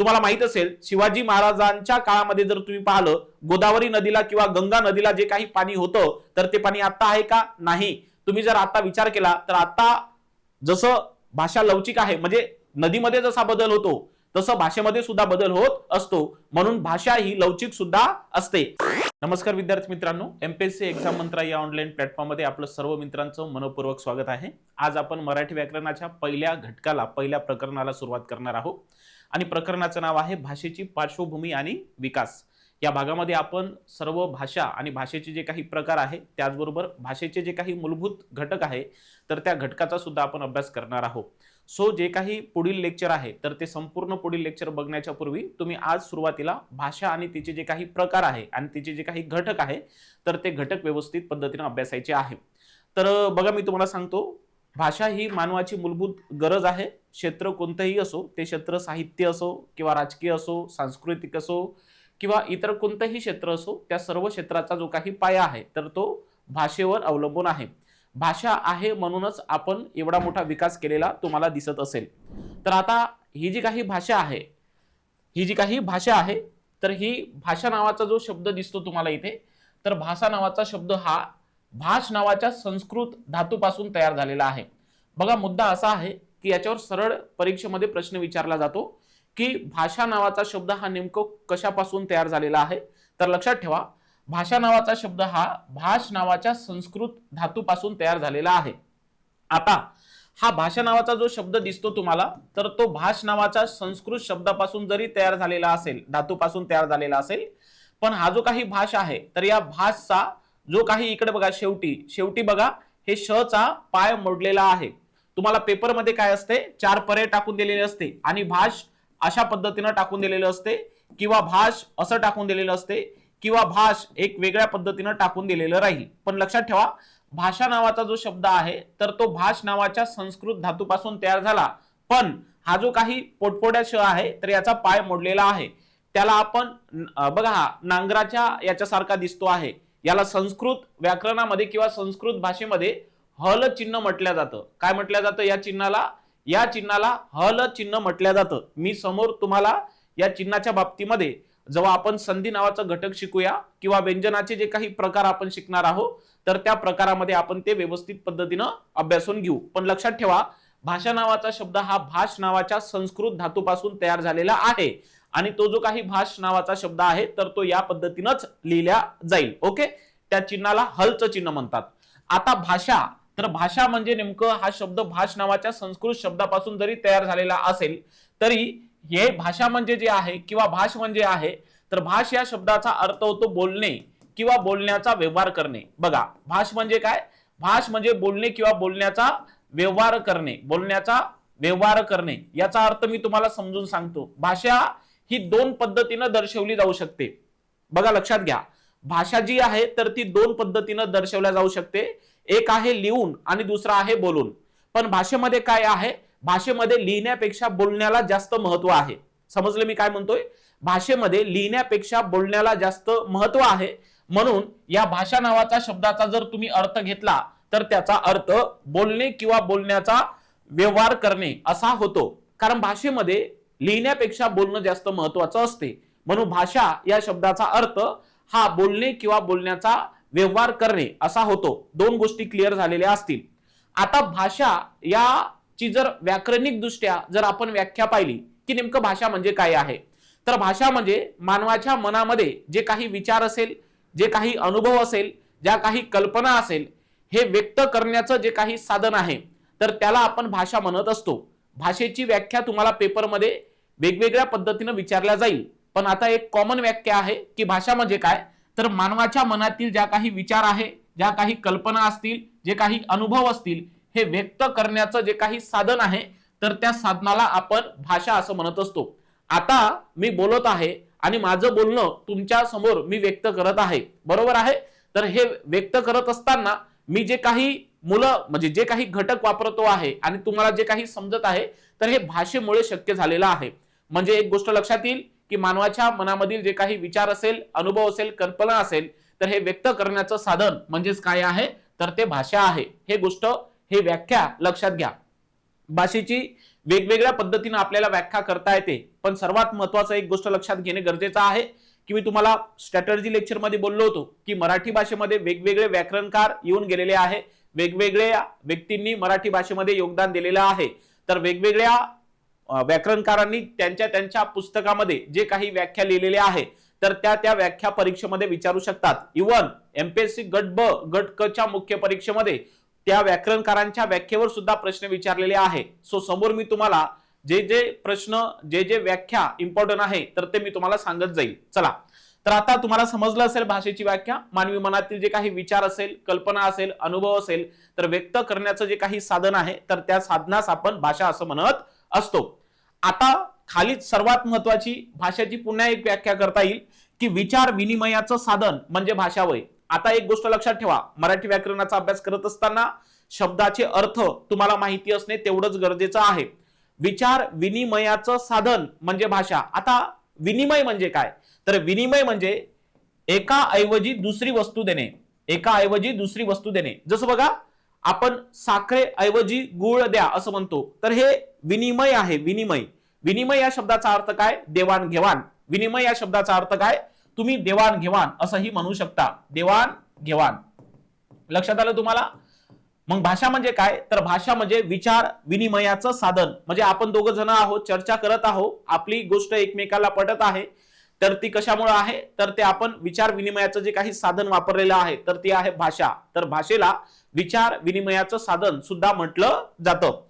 तुम्हाला माहित असेल शिवाजी महाराजांच्या काळामध्ये जर तुम्ही पाहिलं गोदावरी नदीला किंवा गंगा नदीला जे काही पाणी होतं तर ते पाणी आता आहे का? नाही. तुम्ही जर आता विचार केला तर आता जसं भाषा लवचिक आहे म्हणजे नदीमध्ये जसा बदल होतो तसं भाषेमध्ये सुद्धा बदल होत असतो, म्हणून भाषा ही लवचिक सुद्धा असते. नमस्कार विद्यार्थी मित्रांनो, एमपीएससी एक्झाम मंत्रा या ऑनलाईन प्लॅटफॉर्म मध्ये आपलं सर्व मित्रांचं मनपूर्वक स्वागत आहे. आज आपण मराठी व्याकरणाच्या पहिल्या घटकाला पहिल्या प्रकरणाला सुरुवात करणार आहोत आणि प्रकरणाचं नाव आहे भाषेची पार्श्वभूमी आणि विकास. या भागामध्ये आपण सर्व भाषा आणि भाषेचे जे काही प्रकार आहे त्याचबरोबर भाषेचे जे काही मूलभूत घटक आहे तर त्या घटकाचा सुद्धा आपण अभ्यास करणार आहोत. सो जे काही पुढील लेक्चर आहे तर ते संपूर्ण पुढील लेक्चर बघण्याच्या पूर्वी तुम्ही आज सुरुवातीला भाषा आणि तिचे जे काही प्रकार आहे आणि तिचे जे काही घटक आहे तर ते घटक व्यवस्थित पद्धतीने अभ्यासायचे आहे. तर बघा, मी तुम्हाला सांगतो, भाषा ही मानवाची मूलभूत गरज आहे. क्षेत्र कोणतंही असो, ते क्षेत्र साहित्य असो किंवा राजकीय असो, सांस्कृतिक असो किंवा इतर कोणतंही क्षेत्र असो, त्या सर्व क्षेत्राचा जो काही पाया आहे तर तो भाषेवर अवलंबून आहे. भाषा आहे म्हणूनच आपण एवढा मोठा विकास केलेला तुम्हाला दिसत असेल. तर आता ही जी काही भाषा आहे तर ही भाषा नावाचा जो शब्द दिसतो तुम्हाला इथे, तर भाषा नावाचा शब्द हा भाष नावाच्या संस्कृत धातूपासून तयार झालेला आहे. बघा, मुद्दा असा आहे की याच्यावर सरळ परीक्षेमध्ये प्रश्न विचारला जातो की भाषा नावाचा शब्द हा नेमकं कशापासून तयार झालेला आहे. तर लक्षात ठेवा, भाषा नावाचा शब्द हा भाष नावाच्या संस्कृत धातूपासून तयार झालेला आहे. आता हा भाषा नावाचा जो शब्द दिसतो तुम्हाला, तर तो भाष नावाच्या संस्कृत शब्दापासून जरी तयार झालेला असेल, धातूपासून तयार झालेला असेल, पण हा जो काही भाष आहे तर या भाषचा जो काही इकडे बघा शेवटी बघा हे श चा पाय मोडलेला आहे. तुम्हाला पेपरमध्ये काय असते, 4 पर्याय टाकून दिलेले असते आणि भाष अशा पद्धतीने टाकून दिलेलं असते किंवा भाष असं टाकून दिलेलं असते किंवा भाष एक वेगळ्या पद्धतीने टाकून दिलेलं राहील. पण लक्षात ठेवा, भाषा नावाचा जो शब्द आहे तर तो भाष नावाच्या संस्कृत धातूपासून तयार झाला, पण हा जो काही पोटपोड्या श आहे तर याचा पाय मोडलेला आहे. त्याला आपण बघा हा नांगराच्या याच्यासारखा दिसतो आहे. याला संस्कृत व्याकरणामध्ये किंवा संस्कृत भाषेमध्ये हल चिन्ह म्हटलं जातं. काय म्हटलं जातं या चिन्हाला हल चिन्ह म्हटलं जातं. मी समोर तुम्हाला या चिन्हाच्या बाबतीमध्ये जेव्हा आपण संधी नावाचा घटक शिकूया किंवा व्यंजनाचे जे काही प्रकार आपण शिकणार आहोत तर त्या प्रकारामध्ये आपण ते व्यवस्थित पद्धतीनं अभ्यासून घेऊ. पण लक्षात ठेवा, भाषा नावाचा शब्द हा भाष नावाच्या संस्कृत धातूपासून तयार झालेला आहे आणि तो जो काही भाष नावाचा शब्द आहे तर तो या पद्धतीनंच लिहिला जाईल. ओके, त्या चिन्हाला हलचं चिन्ह म्हणतात. आता भाषा, तर भाषा म्हणजे नेमकं हा शब्द भाष नावाच्या संस्कृत शब्दापासून जरी तयार झालेला असेल तरी हे भाषा म्हणजे जे आहे किंवा भाष म्हणजे आहे, तर भाष या शब्दाचा अर्थ होतो बोलणे किंवा बोलण्याचा व्यवहार करणे. बघा, भाष म्हणजे काय? भाष म्हणजे बोलणे किंवा बोलण्याचा व्यवहार करणे. याचा अर्थ मी तुम्हाला समजून सांगतो. भाषा ही 2 पद्धतीने दर्शवली जाऊ शकते. बघा, लक्षात घ्या, भाषा जी आहे तर ती 2 पद्धतीने दर्शवल्या जाऊ शकते. एक आहे लिहून आणि दुसरा आहे बोलून. पण भाषेमध्ये काय आहे, भाषेमध्ये लिहिण्यापेक्षा बोलण्याला जास्त महत्व आहे. समजलं मी काय म्हणतोय? भाषेमध्ये लिहिण्यापेक्षा बोलण्याला जास्त महत्व आहे. म्हणून या भाषा नावाचा शब्दाचा जर तुम्ही अर्थ घेतला तर त्याचा अर्थ बोलणे किंवा बोलण्याचा व्यवहार करणे असा होतो. कारण भाषेमध्ये लिहिण्यापेक्षा बोलणं जास्त महत्वाचं असते. म्हणून भाषा या शब्दाचा अर्थ हा बोलणे किंवा बोलण्याचा व्यवहार करणे असा होतो. 2 गोष्टी क्लिअर झालेल्या असतील. आता भाषा याची जर व्याकरणिक दृष्ट्या जर आपण व्याख्या पाहिली की नेमकं भाषा म्हणजे काय आहे, तर भाषा म्हणजे मानवाच्या मनामध्ये जे काही विचार असेल, जे काही अनुभव असेल, ज्या काही कल्पना असेल, हे व्यक्त करण्याचं जे काही साधन आहे तर त्याला आपण भाषा म्हणत असतो. भाषेची व्याख्या तुम्हाला पेपरमध्ये वेगवेगळ्या पद्धतीने विचारल्या जाईल, पण आता एक कॉमन व्याख्या आहे की भाषा म्हणजे काय, तर मानवाच्या मनातील ज्या काही विचार आहे, ज्या काही कल्पना असतील, जे काही अनुभव असतील, हे व्यक्त करण्याचं जे काही साधन आहे तर त्या साधनाला आपण भाषा असं म्हणत असतो. आता मी बोलत आहे आणि माझं बोलणं तुमच्या समोर मी व्यक्त करत आहे, बरोबर आहे. तर हे व्यक्त करत असताना मी जे काही म्हणजे जे काही घटक वापरतो आहे आणि तुम्हाला जे काही समजत आहे तर हे भाषेमुळे शक्य झालेलं आहे. म्हणजे एक गोष्ट लक्षात येईल की मानवाच्या मनामधील जे काही विचार असेल, अनुभव असेल, कल्पना असेल, तर हे व्यक्त करण्याचं साधन म्हणजेच काय आहे, तर ते भाषा आहे. हे व्याख्या लक्षात घ्या. भाषेची वेगवेगळ्या पद्धतीने आपल्याला व्याख्या करता येते, पण सर्वात महत्वाचं एक गोष्ट लक्षात घेणे गरजेचं आहे की मी तुम्हाला स्ट्रॅटर्जी लेक्चर मध्ये बोललो होतो की मराठी भाषेमध्ये वेगवेगळे व्याकरणकार येऊन गेलेले आहे, वेगवेगळ्या व्यक्तींनी मराठी भाषेमध्ये योगदान दिलेलं आहे. तर वेगवेगळ्या व्याकरणकारांनी त्यांच्या त्यांच्या पुस्तकामध्ये जे काही व्याख्या लिहिलेल्या आहे तर त्या व्याख्या परीक्षेमध्ये विचारू शकतात. इव्हन एमपीएससी गट ब गट क च्या मुख्य परीक्षेमध्ये त्या व्याकरणकारांच्या व्याख्येवर सुद्धा प्रश्न विचारलेले आहे. सो समोर मी तुम्हाला जे जे प्रश्न जे व्याख्या इम्पॉर्टंट आहे तर ते मी तुम्हाला सांगत जाईल. चला, तर आता तुम्हाला समजलं असेल भाषेची व्याख्या. मानवी मनातील जे काही विचार असेल, कल्पना असेल, अनुभव असेल तर व्यक्त करण्याचं जे काही साधन आहे तर त्या साधनास आपण भाषा असं म्हणत असतो. आता खाली सर्वात महत्वाची भाषेची पुन्हा एक व्याख्या करता येईल की विचार विनिमयाचं साधन म्हणजे भाषा होय. आता एक गोष्ट लक्षात ठेवा, मराठी व्याकरणाचा अभ्यास करत असताना शब्दाचे अर्थ तुम्हाला माहिती असणे तेवढंच गरजेचं आहे. विचार विनिमयाचं साधन म्हणजे भाषा. आता विनिमय म्हणजे काय, तर विनिमय म्हणजे एका ऐवजी दुसरी वस्तू देणे, एका ऐवजी दुसरी वस्तू देणे. जसं बघा, आपण साखरे ऐवजी गुळ द्या असं म्हणतो, तर हे विनिमय आहे. विनिमय, विनिमय या शब्दाचा अर्थ काय, देवाणघेवाण. विनिमय या शब्दाचा अर्थ काय, तुम्ही देवाणघेवाण असंही म्हणू शकता, देवाणघेवाण. लक्षात आलं तुम्हाला? मग भाषा म्हणजे काय, तर भाषा म्हणजे विचार विनिमयाचं साधन. म्हणजे आपण दोघं जण आहोत, चर्चा करत आहोत, आपली गोष्ट एकमेकाला पटत आहे, तर ती कशामुळे आहे, तर ते आपण विचार विनिमयाचं जे काही साधन वापरलेलं आहे तर ती आहे भाषा. तर भाषेला विचार विनिमयाचं साधन सुद्धा म्हटलं जातं.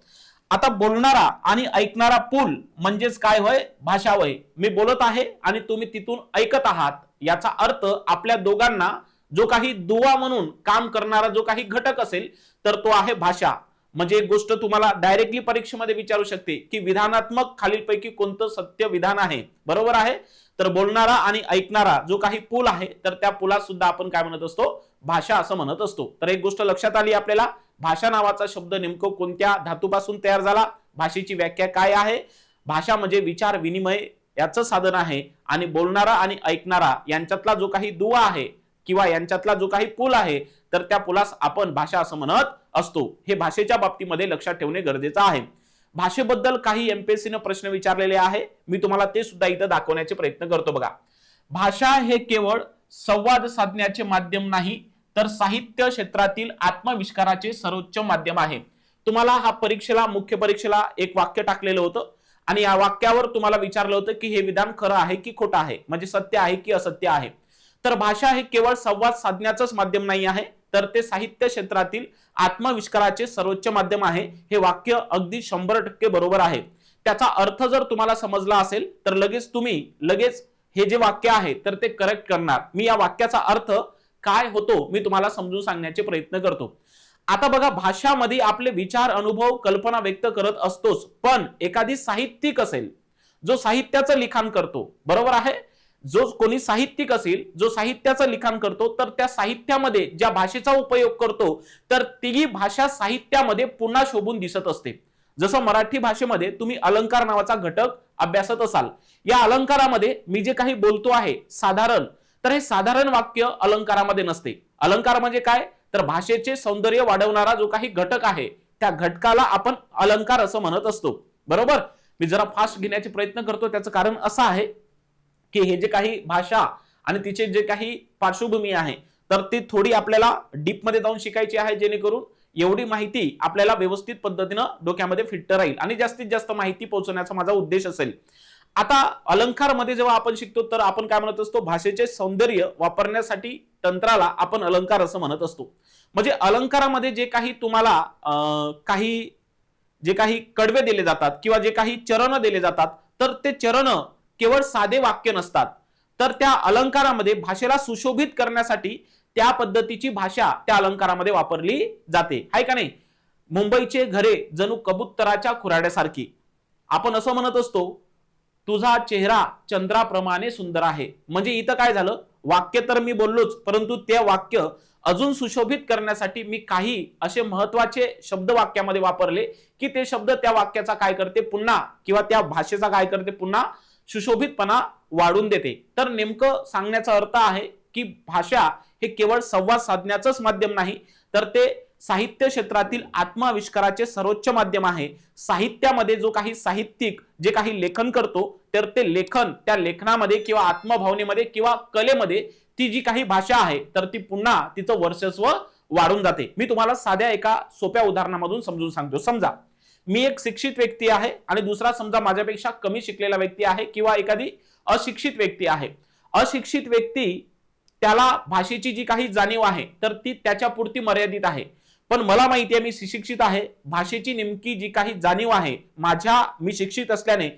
आता बोलणारा आणि ऐकणारा पूल म्हणजेच काय होय, भाषा होय. मी बोलत आहे आणि तुम्ही तिथून ऐकत आहात, याचा अर्थ आपल्या दोघांना जो काही दुवा म्हणून काम करणारा जो काही घटक असेल तर तो आहे भाषा. म्हणजे एक गोष्ट तुम्हाला डायरेक्टली परीक्षेमध्ये विचारू शकते की विधानात्मक खालीलपैकी कोणतं सत्य विधान आहे, बरोबर आहे. तर बोलणारा आणि ऐकणारा जो काही पूल आहे तर त्या पुलात सुद्धा आपण काय म्हणत असतो, भाषा असं म्हणत असतो. तर एक गोष्ट लक्षात आली आपल्याला, भाषा नावाचा शब्द नेमकं कोणत्या धातूपासून तयार झाला, भाषेची व्याख्या काय आहे. भाषा म्हणजे विचार विनिमय याचं साधन आहे आणि बोलणारा आणि ऐकणारा यांच्यातला जो काही दुवा आहे किंवा यांच्यातला जो काही पूल आहे तर त्या पुलास आपण भाषा असं म्हणत असतो. हे भाषेच्या बाबतीमध्ये लक्षात ठेवणे गरजेचं आहे. भाषेबद्दल काही एमपीएससी ने प्रश्न विचारलेले आहे, मी तुम्हाला ते सुद्धा इथं दाखवण्याचे प्रयत्न करतो. बघा, भाषा हे केवळ संवाद साधण्याचे माध्यम नाही तर साहित्य क्षेत्रातील आत्मविष्काराचे सर्वोच्च माध्यम आहे. तुम्हाला हा परीक्षेला, मुख्य परीक्षेला एक वाक्य टाकलेलं होतं आणि या वाक्यावर तुम्हाला विचारलं होतं की हे विधान खरं आहे की खोटं आहे, म्हणजे सत्य आहे की असत्य आहे. तर भाषा हे केवळ संवाद साधण्याचंच माध्यम नाही आहे तर ते साहित्य क्षेत्रातील आत्मविष्काराचे सर्वोच्च माध्यम आहे. हे वाक्य अगदी 100% बरोबर आहे. त्याचा अर्थ जर तुम्हाला समजला असेल तर लगेच हे जे वाक्य आहे तर ते करेक्ट करणार. मी या वाक्याचा अर्थ काय होतो मी तुम्हाला समजून सांगण्याचे प्रयत्न करतो. आता बघा, भाषामध्ये आपले विचार, अनुभव, कल्पना व्यक्त करत असतोच, पण एखादी साहित्यिक असेल जो साहित्याचं लिखाण करतो, बरोबर आहे, जो कोणी साहित्यिक असेल जो साहित्याचं लिखाण करतो तर त्या साहित्यामध्ये ज्या भाषेचा उपयोग करतो तर ती भाषा साहित्यामध्ये पुन्हा शोभून दिसत असते. जसं मराठी भाषेमध्ये तुम्ही अलंकार नावाचा घटक अभ्यासत असाल, या अलंकारामध्ये मी जे काही बोलतो आहे साधारण, तर हे साधारण वाक्य अलंकारामध्ये नसते. अलंकार म्हणजे काय, तर भाषेचे सौंदर्य वाढवणारा जो काही घटक आहे त्या घटकाला आपण अलंकार असं म्हणत असतो, बरोबर. मी जरा फास्ट घेण्याचे प्रयत्न करतो, त्याचं कारण असं आहे की हे जे काही भाषा आणि तिचे जे काही पार्श्वभूमी आहे तर ती थोडी आपल्याला डीप मध्ये जाऊन शिकायची आहे, जेणेकरून एवढी माहिती आपल्याला व्यवस्थित पद्धतीनं डोक्यामध्ये फिट राहील आणि जास्तीत जास्त माहिती पोहोचवण्याचा माझा उद्देश असेल. आता अलंकार मध्ये जेव्हा आपण शिकतो तर आपण काय म्हणत असतो, भाषेचे सौंदर्य वापरण्यासाठी तंत्राला आपण अलंकार असं म्हणत असतो. म्हणजे अलंकारामध्ये जे काही तुम्हाला जे काही कडवे दिले जातात किंवा जे काही चरण दिले जातात तर ते चरण केवळ साधे वाक्य नसतात, तर त्या अलंकारामध्ये भाषेला सुशोभित करण्यासाठी त्या पद्धतीची भाषा त्या अलंकारामध्ये वापरली जाते, आहे का नाही. मुंबईचे घरे जणू कबुतराच्या खुराड्यासारखी. आपण असं म्हणत असतो, तुझा चेहरा चंद्राप्रमाणे सुंदर आहे. म्हणजे इथं काय झालं, वाक्य तर मी बोललोच, परंतु ते वाक्य अजून सुशोभित करण्यासाठी मी काही असे महत्वाचे शब्द वाक्यामध्ये वापरले की ते शब्द त्या वाक्याचा काय करते पुन्हा, किंवा त्या भाषेचा काय करते पुन्हा सुशोभितपणा वाढून देते. तर नेमकं सांगण्याचा अर्थ आहे की भाषा हे केवळ संवाद साधण्याचंच माध्यम नाही तर ते साहित्य क्षेत्रातील आत्माविष्काराचे सर्वोच्च माध्यम आहे. साहित्यामध्ये जो काही साहित्यिक जे काही लेखन करतो तर ते लेखन त्या लेखनामध्ये किंवा आत्मभावनेमध्ये किंवा कलेमध्ये ती जी काही भाषा आहे तर ती पुन्हा तिचं वर्चस्व वाढून जाते. मी तुम्हाला साध्या एका सोप्या उदाहरणामधून समजून सांगतो. समजा मी एक शिक्षित व्यक्ती आहे आणि दुसरा समजा माझ्यापेक्षा कमी शिकलेला व्यक्ती आहे किंवा एखादी अशिक्षित व्यक्ती आहे. अशिक्षित व्यक्ती त्याला भाषेची जी काही जाणीव आहे तर ती त्याच्या पुरती मर्यादित आहे. पण मला माहिती आहे मी सुशिक्षित आहे, भाषेची नेमकी जी काही जाणीव आहे मी शिक्षित असल्याने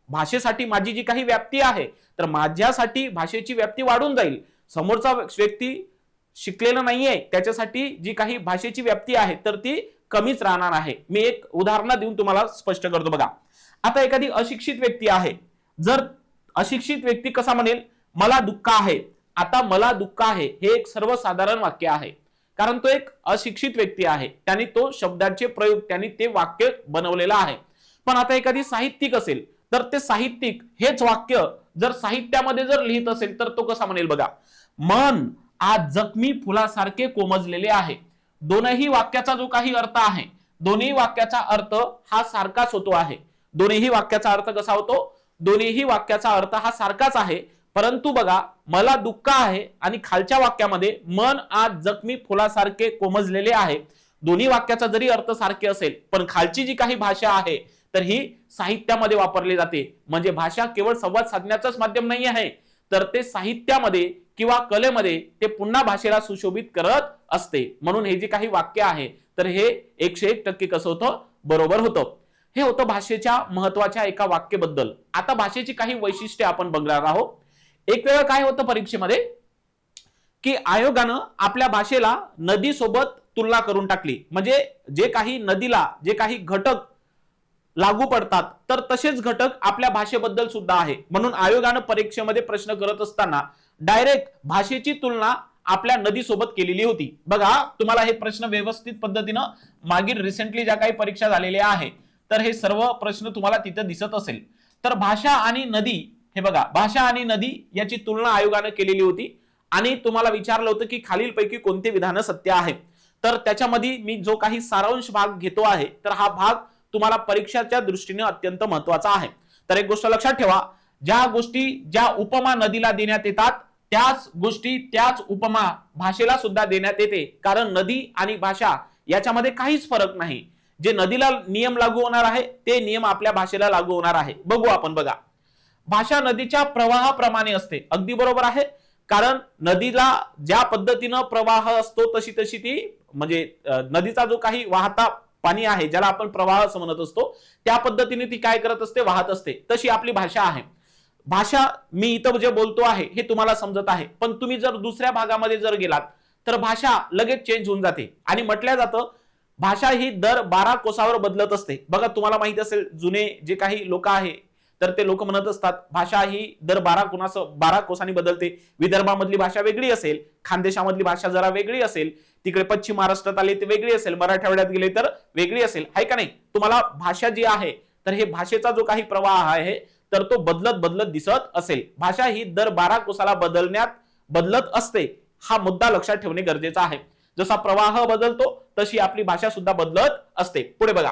भाषेसाठी माझी जी काही व्याप्ती आहे तर माझ्यासाठी भाषेची व्याप्ती वाढून जाईल. समोरचा व्यक्ती शिकलेला नाहीये त्याच्यासाठी जी काही भाषेची व्याप्ती आहे तर ती कमीच राहणार आहे. मी एक उदाहरण देऊन तुम्हाला स्पष्ट करतो. बघा, आता एखादी अशिक्षित व्यक्ती आहे. जर अशिक्षित व्यक्ती कसा म्हणेल मला दुःख आहे. आता मला दुःख आहे हे एक सर्वसाधारण वाक्य आहे कारण तो एक अशिक्षित व्यक्ती आहे. त्यांनी तो शब्दाचे प्रयोग त्यांनी ते वाक्य बनवलेलं आहे. पण आता एखादी साहित्यिक असेल तर ते साहित्यिक हेच वाक्य जर साहित्यामध्ये जर लिहित असेल तर तो कसा म्हणेल. बघा, मन आज जखमी फुलासारखे कोमजलेले आहे. दोनही वाक्याचा जो काही अर्थ आहे दोन्ही वाक्याचा अर्थ हा सारखाच होतो आहे. दोन्ही वाक्याचा अर्थ कसा होतो, दोन्ही वाक्याचा अर्थ हा सारखाच आहे. परंतु बघा, मला दुःख आहे आणि खालच्या वाक्यामध्ये मन आज जखमी फुलासारखे कोमजलेले आहे. दोन्ही वाक्याचा जरी अर्थ सारखे असेल पण खालची जी काही भाषा आहे तर ही साहित्यामध्ये वापरली जाते. म्हणजे भाषा केवळ संवाद साधण्याचंच माध्यम नाही आहे तर ते साहित्यामध्ये किंवा कलेमध्ये ते पुन्हा भाषेला सुशोभित करत असते. म्हणून हे जे काही वाक्य आहे तर हे 101% कसं होतं, बरोबर होतं. हे होतं भाषेच्या महत्वाच्या एका वाक्याबद्दल. आता भाषेची काही वैशिष्ट्ये आपण बघणार आहोत. एक वेळा काय होतं परीक्षेमध्ये की आयोगानं आपल्या भाषेला नदीसोबत तुलना करून टाकली. म्हणजे जे काही नदीला जे काही घटक लागू पडतात तर तसेच घटक आपल्या भाषेबद्दल सुद्धा आहे. म्हणून आयोगानं परीक्षेमध्ये प्रश्न करत असताना डायरेक्ट भाषेची तुलना आपल्या नदीसोबत केलेली होती. बघा, तुम्हाला हे प्रश्न व्यवस्थित पद्धतीनं मागील रिसेंटली ज्या काही परीक्षा झालेल्या आहेत तर हे सर्व प्रश्न तुम्हाला तिथे दिसत असेल. तर भाषा आणि नदी, हे बघा, भाषा आणि नदी याची तुलना आयोगानं केलेली होती आणि तुम्हाला विचारलं होतं की खालीलपैकी कोणते विधान सत्य आहेत. तर त्याच्यामध्ये मी जो काही सारांश भाग घेतो आहे तर हा भाग तुम्हाला परीक्षाच्या दृष्टीने अत्यंत महत्वाचा आहे. तर एक गोष्ट लक्षात ठेवा, ज्या उपमा नदीला देण्यात येतात त्याच गोष्टी त्याच उपमा भाषेला सुद्धा देण्यात येते. कारण नदी आणि भाषा याच्यामध्ये काहीच फरक नाही. जे नदीला नियम लागू होणार आहे ते नियम आपल्या भाषेला लागू होणार आहे. बघू आपण. बघा, भाषा नदीच्या प्रवाहाप्रमाणे असते. अगदी बरोबर आहे. कारण नदीला ज्या पद्धतीनं प्रवाह असतो तशी ती म्हणजे नदीचा जो काही वाहता पाणी आहे ज्याला आपण प्रवाह असं म्हणत असतो त्या पद्धतीने ती काय करत असते, वाहत असते. तशी आपली भाषा आहे. भाषा मी इथं जे बोलतो आहे हे तुम्हाला समजत आहे पण तुम्ही जर दुसऱ्या भागामध्ये जर गेलात तर भाषा लगेच चेंज होऊन जाते. आणि म्हटलं जातं भाषा ही दर 12 कोसावर बदलत असते. बघा, तुम्हाला माहिती असेल जुने जे काही लोक आहे तर ते लोक म्हणत असतात भाषा ही दर 12 कोसांनी बदलते. विदर्भामधली भाषा वेगळी असेल, खानदेशामधली भाषा जरा वेगळी असेल, तिकडे पश्चिम महाराष्ट्रात आले ते वेगळी असेल, मराठवाड्यात गेले तर वेगळी असेल. आहे का नाही? तुम्हाला भाषा जी आहे तर हे भाषेचा जो काही प्रवाह आहे तर तो बदलत दिसत असेल. भाषा ही दर 12 कोसाला बदलत असते. हा मुद्दा लक्षात ठेवणे गरजेचं आहे. जसा प्रवाह बदलतो तशी आपली भाषा सुद्धा बदलत असते. पुढे बघा,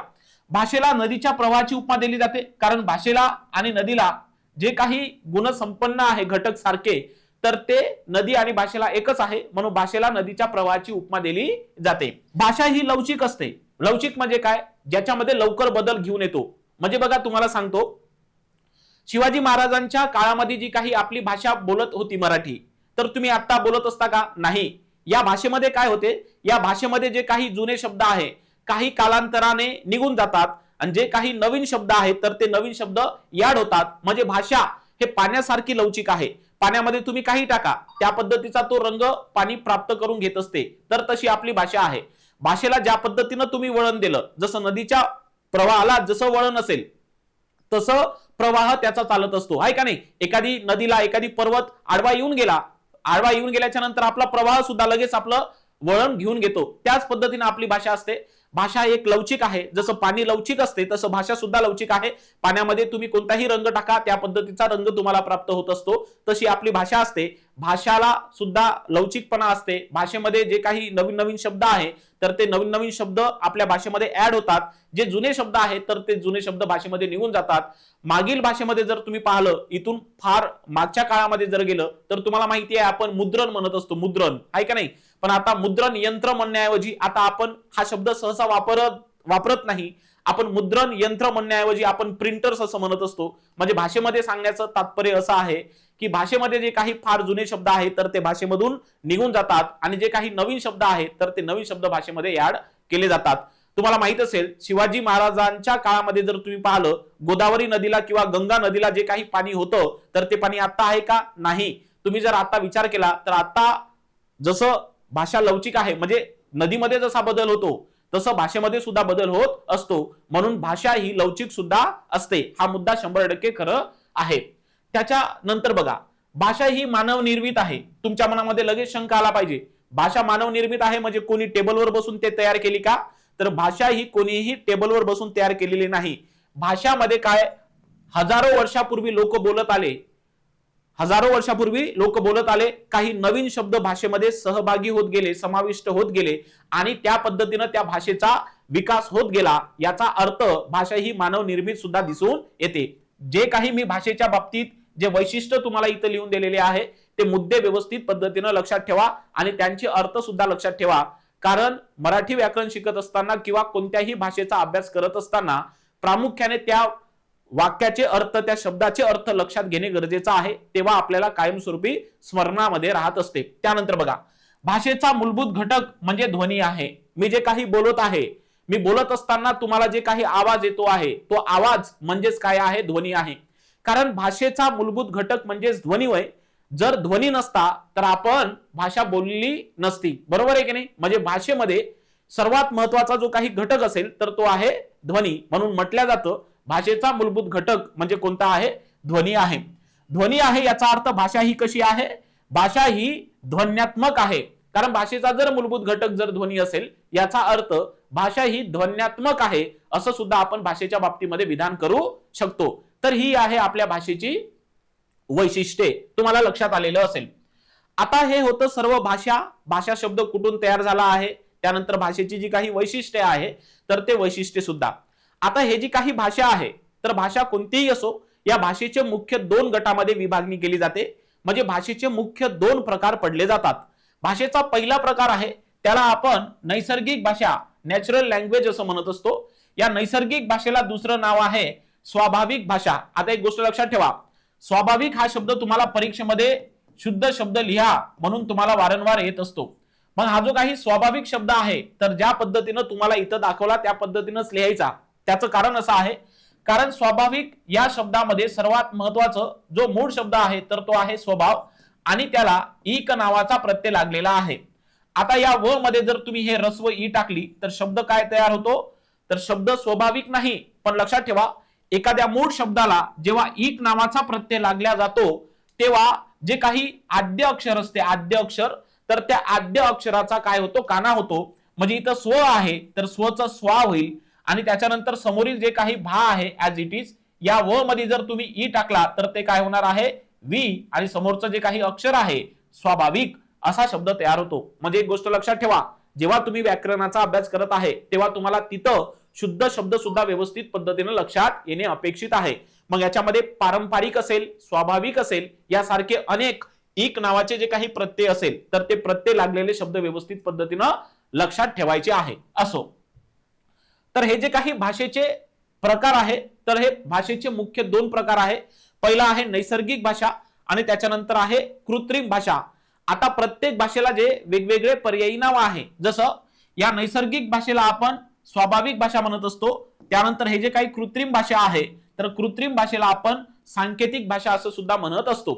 भाषेला नदीच्या प्रवाहाची उपमा दिली जाते कारण भाषेला आणि नदीला जे काही गुणसंपन्न आहे घटक सारखे तर ते नदी आणि भाषेला एकच आहे. म्हणून भाषेला नदीच्या प्रवाहाची उपमा दिली जाते. भाषा ही लवचिक असते. लवचिक म्हणजे काय? ज्याच्यामध्ये लवकर बदल घेऊन येतो. म्हणजे बघा, तुम्हाला सांगतो, शिवाजी महाराजांच्या काळामध्ये जी काही आपली भाषा बोलत होती मराठी तर तुम्ही आता बोलत असता का? नाही. या भाषेमध्ये काय होते, या भाषेमध्ये जे काही जुने शब्द आहे काही कालांतराने निघून जातात आणि जे काही नवीन शब्द आहेत तर ते नवीन शब्द याड होतात. म्हणजे भाषा हे पाण्यासारखी लवचिक आहे. पाण्यामध्ये तुम्ही काही टाका त्या पद्धतीचा तो रंग पाणी प्राप्त करून घेत असते. तर तशी आपली भाषा आहे. भाषेला ज्या पद्धतीनं तुम्ही वळण दिलं, जसं नदीच्या प्रवाहाला जसं वळण असेल तसं प्रवाह त्याचा चालत असतो. आहे का नाही? एखादी नदीला एखादी पर्वत आडवा येऊन गेल्याच्या नंतर आपला प्रवाह सुद्धा लगेच आपलं वळण घेऊन घेतो. त्याच पद्धतीने आपली भाषा असते. भाषा एक लवचिक आहे. जसं पाणी लवचिक असते तसं भाषा सुद्धा लवचिक आहे. पाण्यामध्ये तुम्ही कोणताही रंग टाका त्या पद्धतीचा रंग तुम्हाला प्राप्त होत असतो. तशी आपली भाषा असते. भाषाला सुद्धा लवचिकपणा असते. भाषेमध्ये जे काही नवीन नवीन शब्द आहे तर ते नवीन नवीन शब्द आपल्या भाषेमध्ये ऍड होतात. जे जुने शब्द आहेत तर ते जुने शब्द भाषेमध्ये निघून जातात. मागील भाषेमध्ये जर तुम्ही पाहिलं, इथून फार मागच्या काळामध्ये जर गेलं तर तुम्हाला माहिती आहे आपण मुद्रण म्हणत असतो, मुद्रण आहे का नाही. पण आता मुद्रण यंत्र म्हणण्याऐवजी आता आपण हा शब्द सहसा वापरत नाही. आपण मुद्रण यंत्र म्हणण्याऐवजी आपण प्रिंटर्स असं म्हणत असतो. म्हणजे भाषेमध्ये सांगण्याचं तात्पर्य असं आहे की भाषेमध्ये जे काही फार जुने शब्द आहेत तर ते भाषेमधून निघून जातात आणि जे काही नवीन शब्द आहेत तर ते नवीन शब्द भाषेमध्ये ऍड केले जातात. तुम्हाला माहित असेल शिवाजी महाराजांच्या काळामध्ये जर तुम्ही पाहिलं, गोदावरी नदीला किंवा गंगा नदीला जे काही पाणी होतं तर ते पाणी आता आहे का? नाही. तुम्ही जर आता विचार केला तर आता जसं भाषा लवचिक आहे, म्हणजे नदीमध्ये जसा बदल होतो तसं भाषेमध्ये सुद्धा बदल होत असतो. म्हणून भाषा ही लवचिक सुद्धा असते. हा मुद्दा 100% खरं आहे. त्याच्यानंतर बघा, भाषा ही मानव निर्मित आहे. तुमच्या मनामध्ये लगेच शंका आला पाहिजे, भाषा मानव निर्मित आहे म्हणजे कोणी टेबलवर बसून ते तयार केली का? तर भाषा ही कोणीही टेबलवर बसून तयार केलेली नाही. भाषामध्ये काय, हजारो वर्षापूर्वी लोक बोलत आले, काही नवीन शब्द भाषेमध्ये सहभागी होत गेले, समाविष्ट होत गेले आणि त्या पद्धतीने त्या भाषेचा विकास होत गेला. याचा अर्थ भाषा ही मानव निर्मित सुद्धा दिसून येते. जे काही मी भाषेच्या बाबतीत जे वैशिष्ट्य तुम्हाला इथं लिहून दिलेले आहे ते मुद्दे व्यवस्थित पद्धतीने लक्षात ठेवा आणि त्यांचे अर्थ सुद्धा लक्षात ठेवा. कारण मराठी व्याकरण शिकत असताना किंवा कोणत्याही भाषेचा अभ्यास करत असताना प्रामुख्याने त्या वाक्याचे अर्थ, त्या शब्दाचे अर्थ लक्षात घेणे गरजेचं आहे. तेव्हा आपल्याला कायमस्वरूपी स्मरणामध्ये राहत असते. त्यानंतर बघा, भाषेचा मूलभूत घटक म्हणजे ध्वनी आहे. मी जे काही बोलत आहे, मी बोलत असताना तुम्हाला जे काही आवाज येतो आहे तो आवाज म्हणजेच काय आहे? ध्वनी आहे. कारण भाषेचा मूलभूत घटक म्हणजेच ध्वनी होय. जर ध्वनी नसता तर आपण भाषा बोलली नसती, बरोबर आहे की नाही. म्हणजे भाषेमध्ये सर्वात महत्वाचा जो काही घटक असेल तर तो आहे ध्वनी. म्हणून म्हटलं जातं भाषेचा मूलभूत घटक म्हणजे कोणता आहे? ध्वनी आहे. ध्वनी आहे याचा अर्थ भाषा ही कशी आहे? भाषा ही ध्वन्यात्मक आहे. कारण भाषेचा जर मूलभूत घटक जर ध्वनी असेल याचा अर्थ भाषा ही ध्वन्यात्मक आहे असं सुद्धा आपण भाषेच्या बाबतीमध्ये विधान करू शकतो. तर ही आहे आपल्या भाषेची वैशिष्ट्ये. तुम्हाला लक्षात आलेलं असेल. आता हे होतं सर्व भाषा शब्द कुठून तयार झाला आहे, त्यानंतर भाषेची जी काही वैशिष्ट्ये आहे तर ते वैशिष्ट्ये सुद्धा. आता हे जी काही भाषा आहे तर भाषा कोणतीही असो, या भाषेचे मुख्य 2 गटामध्ये विभागणी केली जाते. म्हणजे भाषेचे मुख्य 2 प्रकार पडले जातात. भाषेचा पहिला प्रकार आहे त्याला आपण नैसर्गिक भाषा, नॅचरल लँग्वेज असं म्हणत असतो. या नैसर्गिक भाषेला दुसरं नाव आहे स्वाभाविक भाषा. आता एक गोष्ट लक्षात ठेवा, स्वाभाविक हा शब्द तुम्हाला परीक्षेमध्ये शुद्ध शब्द लिहा म्हणून तुम्हाला वारंवार येत असतो. मग हा जो काही स्वाभाविक शब्द आहे तर ज्या पद्धतीनं तुम्हाला इथं दाखवला त्या पद्धतीनंच लिहायचा. त्याचं कारण असं आहे, कारण स्वाभाविक या शब्दामध्ये सर्वात महत्वाचं जो मूळ शब्द आहे तर तो आहे स्वभाव आणि त्याला ईक नावाचा प्रत्यय लागलेला आहे. आता या व मध्ये जर तुम्ही हे रस्व ई टाकली तर शब्द काय तयार होतो? तर शब्द स्वाभाविक नाही. पण लक्षात ठेवा, एखाद्या मूळ शब्दाला जेव्हा ईक नावाचा प्रत्यय लागला जातो तेव्हा जे काही आद्य अक्षर असते, आद्य अक्षर, तर त्या आद्य अक्षराचा काय होतो? काना होतो. म्हणजे इथं स्व आहे तर स्वचं स्वा होईल आणि त्याच्यानंतर समोरील जे काही भा आहे ऍज इट इज, या व मध्ये जर तुम्ही ई टाकला तर ते काय होणार आहे? वी, आणि समोरचं जे काही अक्षर आहे स्वाभाविक असा शब्द तयार होतो. म्हणजे एक गोष्ट लक्षात ठेवा, जेव्हा तुम्ही व्याकरणाचा अभ्यास करत आहे तेव्हा तुम्हाला तिथं शुद्ध शब्द सुद्धा व्यवस्थित पद्धतीने लक्षात येणे अपेक्षित आहे. मग याच्यामध्ये पारंपरिक असेल, स्वाभाविक असेल, यासारखे अनेक ईक नावाचे जे काही प्रत्यय असेल तर ते प्रत्यय लागलेले शब्द व्यवस्थित पद्धतीनं लक्षात ठेवायचे आहे. असो, तर हे जे काही भाषेचे प्रकार आहे तर हे भाषेचे मुख्य 2 प्रकार आहे. पहिला आहे नैसर्गिक भाषा आणि त्याच्यानंतर आहे कृत्रिम भाषा. आता प्रत्येक भाषेला जे वेगवेगळे पर्यायी नाव आहे, जसं या नैसर्गिक भाषेला आपण स्वाभाविक भाषा म्हणत असतो. त्यानंतर हे जे काही कृत्रिम भाषा आहे तर कृत्रिम भाषेला आपण सांकेतिक भाषा असं सुद्धा म्हणत असतो.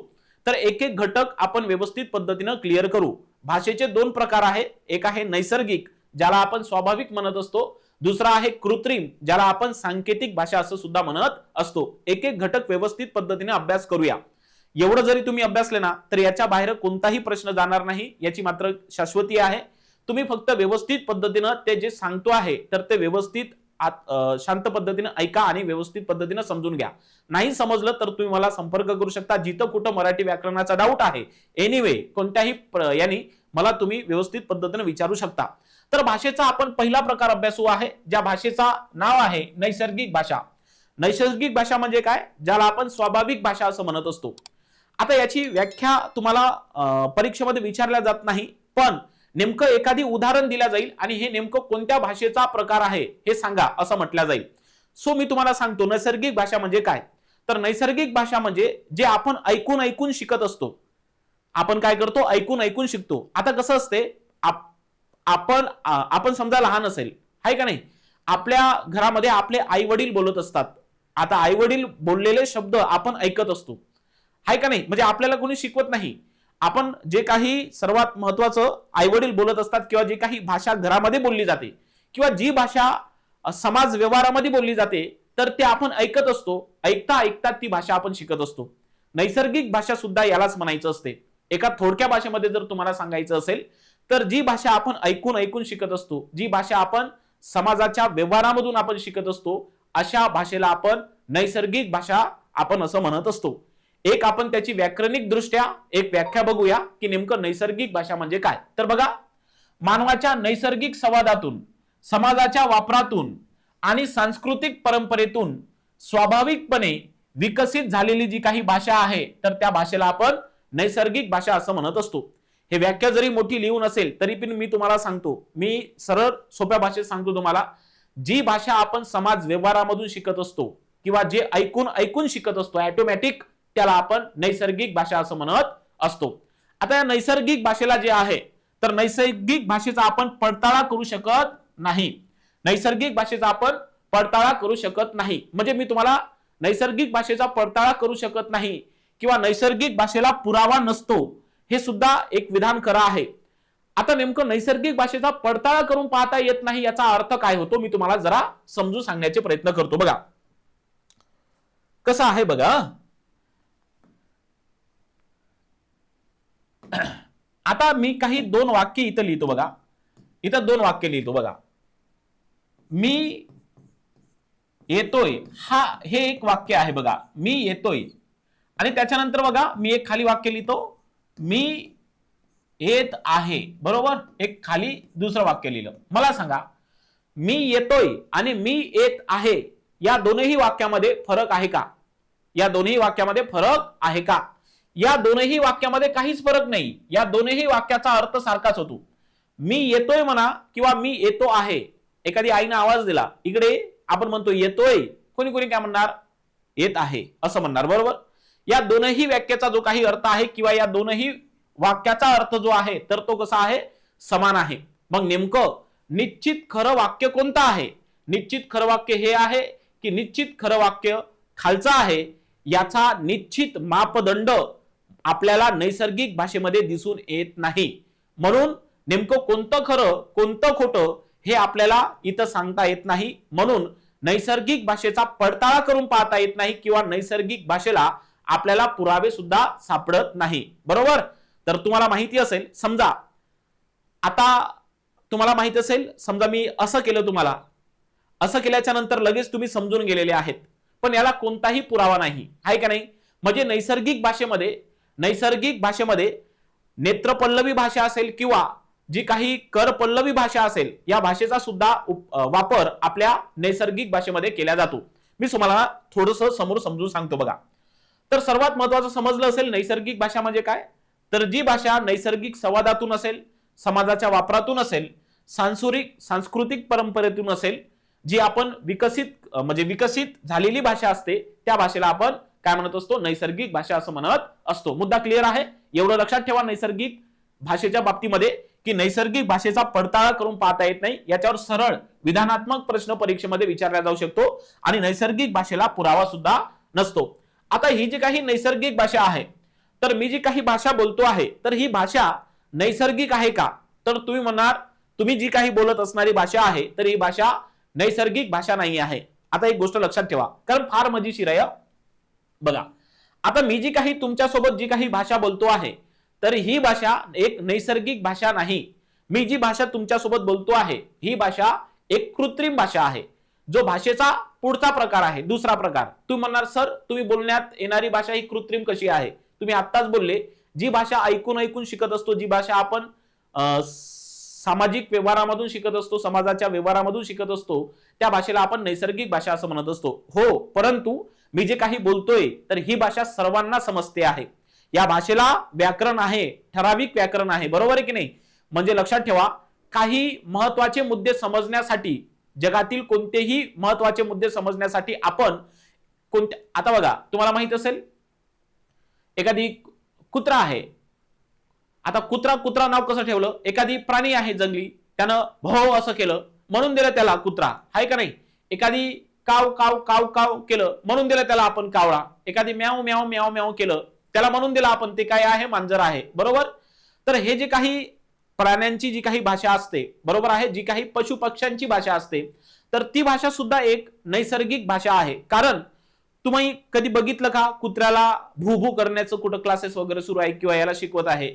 तर एक एक घटक आपण व्यवस्थित पद्धतीने क्लिअर करू. भाषेचे 2 प्रकार आहे. एक आहे नैसर्गिक ज्याला आपण स्वाभाविक म्हणत असतो, दुसरा आहे कृत्रिम ज्याला आपण सांकेतिक भाषा असं सुद्धा म्हणत असतो. एक एक घटक व्यवस्थित पद्धतीने अभ्यास करूया. एवढं जरी तुम्ही अभ्यासले ना तर याच्या बाहेर कोणताही प्रश्न जाणार नाही याची मात्र शाश्वती आहे. तुम्ही फक्त व्यवस्थित पद्धतीने ते जे सांगतो आहे तर ते व्यवस्थित शांत पद्धतीने ऐका आणि व्यवस्थित पद्धतीने समजून घ्या. नाही समजलं तर तुम्ही मला संपर्क करू शकता. जिथं कुठं मराठी व्याकरणाचा डाऊट आहे, एनिवे कोणत्याही यानी मला तुम्ही व्यवस्थित पद्धतीने विचारू शकता. तर भाषेचा आपण पहिला प्रकार अभ्यासू आहे, ज्या भाषेचा नाव आहे नैसर्गिक भाषा. नैसर्गिक भाषा म्हणजे काय, ज्याला आपण स्वाभाविक भाषा असं म्हणत असतो. आता याची व्याख्या तुम्हाला परीक्षेमध्ये विचारल्या जात नाही, पण नेमकं एखादी उदाहरण दिल्या जाईल आणि हे नेमकं कोणत्या भाषेचा प्रकार आहे हे सांगा असं म्हटलं जाईल. सो मी तुम्हाला सांगतो नैसर्गिक भाषा म्हणजे काय. तर नैसर्गिक भाषा म्हणजे जे आपण ऐकून ऐकून शिकत असतो. आपण काय करतो, ऐकून ऐकून शिकतो. आता कसं असते, आपण समजा लहान असेल, आहे का नाही, आपल्या घरामध्ये आपले आई वडील बोलत असतात. आता आई वडील बोललेले शब्द आपण ऐकत असतो, आहे का नाही, म्हणजे आपल्याला कोणी शिकवत नाही. आपण जे काही सर्वात महत्वाचं आई वडील बोलत असतात किंवा जी काही भाषा घरामध्ये बोलली जाते किंवा जी भाषा समाज व्यवहारामध्ये बोलली जाते तर ते आपण ऐकत असतो. ऐकता ऐकता ती भाषा आपण शिकत असतो. नैसर्गिक भाषा सुद्धा यालाच म्हणायचं असते. एका थोडक्या भाषेमध्ये जर तुम्हाला सांगायचं असेल तर जी भाषा आपण ऐकून ऐकून शिकत असतो, जी भाषा आपण समाजाच्या व्यवहारामधून आपण शिकत असतो, अशा भाषेला आपण नैसर्गिक भाषा आपण असं म्हणत असतो. एक आपण त्याची व्याकरणिक दृष्ट्या एक व्याख्या बघूया की नेमकं नैसर्गिक भाषा म्हणजे काय. तर बघा, मानवाच्या नैसर्गिक संवादातून, समाजाच्या वापरातून आणि सांस्कृतिक परंपरेतून स्वाभाविकपणे विकसित झालेली जी काही भाषा आहे तर त्या भाषेला आपण नैसर्गिक भाषा असं म्हणत असतो. हे व्याख्या जरी मोठी लिहून असेल तरी पण मी तुम्हाला सांगतो, मी सरळ सोप्या भाषेत सांगतो तुम्हाला, जी भाषा आपण समाज व्यवहारामधून शिकत असतो किंवा जे ऐकून ऐकून शिकत असतो ऑटोमॅटिक, त्याला आपण नैसर्गिक भाषा असं म्हणत असतो. आता या नैसर्गिक भाषेला जे आहे तर नैसर्गिक भाषेचा आपण पडताळा करू शकत नाही. नैसर्गिक भाषेचा आपण पडताळा करू शकत नाही म्हणजे मी तुम्हाला नैसर्गिक भाषेचा पडताळा करू शकत नाही किंवा नैसर्गिक भाषेला पुरावा नसतो हे सुद्धा एक विधान खरं आहे. आता नेमकं नैसर्गिक भाषेचा पडताळा करून पाहता येत नाही याचा अर्थ काय होतो मी तुम्हाला जरा समजून सांगण्याचे प्रयत्न करतो. बघा कसं आहे बघा, आता मी काही दोन वाक्य इथं लिहितो बघा, इथं दोन वाक्य लिहितो बघा. मी येतोय, हे एक वाक्य आहे बघा, मी येतोय. आणि त्याच्यानंतर बघा मी एक खाली वाक्य लिहितो, मी येत आहे, बरोबर. एक खाली दुसरं वाक्य लिहिलं. मला सांगा, मी येतोय आणि मी येत आहे या दोनही वाक्यामध्ये फरक आहे का? या दोनही वाक्यामध्ये फरक आहे का? या दोनही वाक्यामध्ये काहीच फरक नाही. या दोनही वाक्याचा अर्थ सारखाच होतो. मी येतोय म्हणा किंवा मी येतो आहे. एखादी आईने आवाज दिला, इकडे आपण म्हणतो येतोय, कोणी कोणी काय म्हणणार, येत आहे असं म्हणणार, बरोबर. या दोनही वाक्याचा जो काही अर्थ आहे किंवा या दोनही वाक्याचा अर्थ जो आहे तर तो कसा आहे, समान आहे. मग नेमकं निश्चित खरं वाक्य कोणतं आहे? निश्चित खरं वाक्य हे आहे की निश्चित खरं वाक्य खालचं आहे. याचा निश्चित मापदंड आपल्याला नैसर्गिक भाषेमध्ये दिसून येत नाही. म्हणून नेमकं कोणतं खरं कोणतं खोटं हे आपल्याला इथं सांगता येत नाही. म्हणून नैसर्गिक भाषेचा पडताळा करून पाहता येत नाही किंवा नैसर्गिक भाषेला आपल्याला पुरावे सुद्धा सापडत नाही, बरोबर. तर तुम्हाला माहिती असेल, समजा आता तुम्हाला माहिती असेल, समजा मी असं केलं, तुम्हाला असं केल्याच्या नंतर लगेच तुम्ही समजून गेलेले आहेत, पण याला कोणताही पुरावा नाही, आहे का नाही. म्हणजे नैसर्गिक भाषेमध्ये नेत्रपल्लवी भाषा असेल किंवा जी काही कर पल्लवी भाषा असेल या भाषेचा सुद्धा वापर आपल्या नैसर्गिक भाषेमध्ये केला जातो. मी तुम्हाला थोडंसं समोर समजून सांगतो बघा. तर सर्वात महत्वाचं समजलं असेल नैसर्गिक भाषा म्हणजे काय. तर जी भाषा नैसर्गिक संवादातून असेल, समाजाच्या वापरातून असेल, सांस्कृतिक परंपरेतून असेल, जी आपण विकसित झालेली भाषा असते त्या भाषेला आपण काय म्हणत असतो, नैसर्गिक भाषा असं म्हणत असतो. मुद्दा क्लिअर आहे. एवढं लक्षात ठेवा नैसर्गिक भाषेच्या बाबतीमध्ये की नैसर्गिक भाषेचा पडताळा करून पाहता येत नाही. याच्यावर सरळ विधानात्मक प्रश्न परीक्षेमध्ये विचारला जाऊ शकतो आणि नैसर्गिक भाषेला पुरावा सुद्धा नसतो. आता ही जी काही नैसर्गिक भाषा आहे तर मी जी काही भाषा बोलतो आहे तर ही भाषा नैसर्गिक आहे का? तर तुम्ही म्हणणार, तुम्ही जी काही बोलत असणारी भाषा आहे तर ही भाषा नैसर्गिक भाषा नाही आहे. आता एक गोष्ट लक्षात ठेवा, कारण फार मजेशीर आहे बघा. आता मी जी काही तुमच्यासोबत जी काही भाषा बोलतो आहे तर ही भाषा एक नैसर्गिक भाषा नाही. मी जी भाषा तुमच्यासोबत बोलतो आहे ही भाषा एक कृत्रिम भाषा आहे. जो भाषेचा पुढचा प्रकार आहे, दुसरा प्रकार. तुम्ही म्हणणार सर तुम्ही बोलण्यात येणारी भाषा ही कृत्रिम कशी आहे? तुम्ही आत्ताच बोलले जी भाषा ऐकून ऐकून शिकत असतो, जी भाषा आपण सामाजिक व्यवहारामधून शिकत असतो, समाजाच्या व्यवहारामधून शिकत असतो, त्या भाषेला आपण नैसर्गिक भाषा असं म्हणत असतो. हो, परंतु मी जे काही बोलतोय तर ही भाषा सर्वांना समजते आहे. या भाषेला व्याकरण आहे, ठराविक व्याकरण आहे, बरोबर आहे की नाही? म्हणजे लक्षात ठेवा, काही महत्वाचे मुद्दे समजण्यासाठी, जगातील कोणतेही महत्वाचे मुद्दे समजण्यासाठी आपण आता बघा, तुम्हाला माहित असेल एखादी कुत्रा आहे. आता कुत्रा नाव कसं ठेवलं? एखादी प्राणी आहे जंगली, त्यानं भो असं केलं म्हणून दिलं त्याला कुत्रा, आहे का नाही? एखादी काव काव काव काव केलं म्हणून दिलं त्याला आपण कावळा. एखादी म्याव म्याव म्याव म्याव केलं त्याला म्हणून दिलं आपण ते काय आहे? मांजर आहे, बरोबर? तर हे जे काही प्राण्यांची जी काही भाषा असते, बरोबर आहे, जी काही पशु पक्ष्यांची भाषा असते, तर ती भाषा सुद्धा एक नैसर्गिक भाषा आहे. कारण तुम्ही कधी बघितलं का कुत्र्याला भू भू करण्याचं कुठं क्लासेस वगैरे सुरू आहे किंवा याला शिकवत आहे?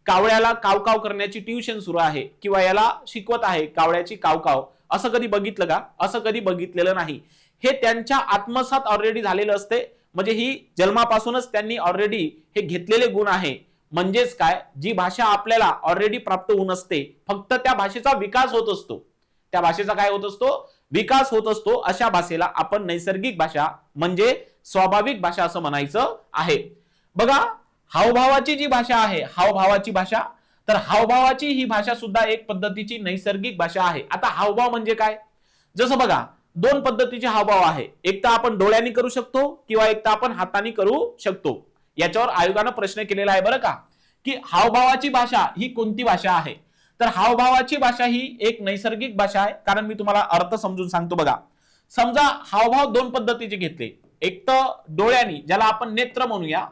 कावळ्याला काव काव करण्याची ट्युशन सुरू आहे किंवा याला शिकवत आहे कावळ्याची काव काव, असं कधी बघितलं का? असं कधी बघितलेलं नाही. हे त्यांच्या आत्मसात ऑलरेडी झालेलं असते. म्हणजे ही जन्मापासूनच त्यांनी ऑलरेडी हे घेतलेले गुण आहे. म्हणजेच काय, जी भाषा आपल्याला ऑलरेडी प्राप्त होऊन असते, फक्त त्या भाषेचा विकास होत असतो. त्या भाषेचा काय होत असतो? विकास होत असतो. अशा भाषेला आपण नैसर्गिक भाषा म्हणजे स्वाभाविक भाषा असं म्हणायचं आहे. बघा, हावभावाची जी भाषा आहे, हावभावाची भाषा, तर हावभावाची ही भाषा सुद्धा एक पद्धतीची नैसर्गिक भाषा आहे. आता हावभाव म्हणजे काय? जसं बघा, दोन पद्धतीचे हावभाव आहे. एक तर आपण डोळ्यांनी करू शकतो किंवा एक तर आपण हाताने करू शकतो. याच्यावर आयोगानं प्रश्न केलेला आहे बरं का, की हावभावाची भाषा ही कोणती भाषा आहे? तर हावभावाची भाषा ही एक नैसर्गिक भाषा आहे. कारण मी तुम्हाला अर्थ समजून सांगतो. बघा, समजा हावभाव दोन पद्धतीचे घेतले. एक तर डोळ्यांनी, ज्याला आपण नेत्र म्हणूया,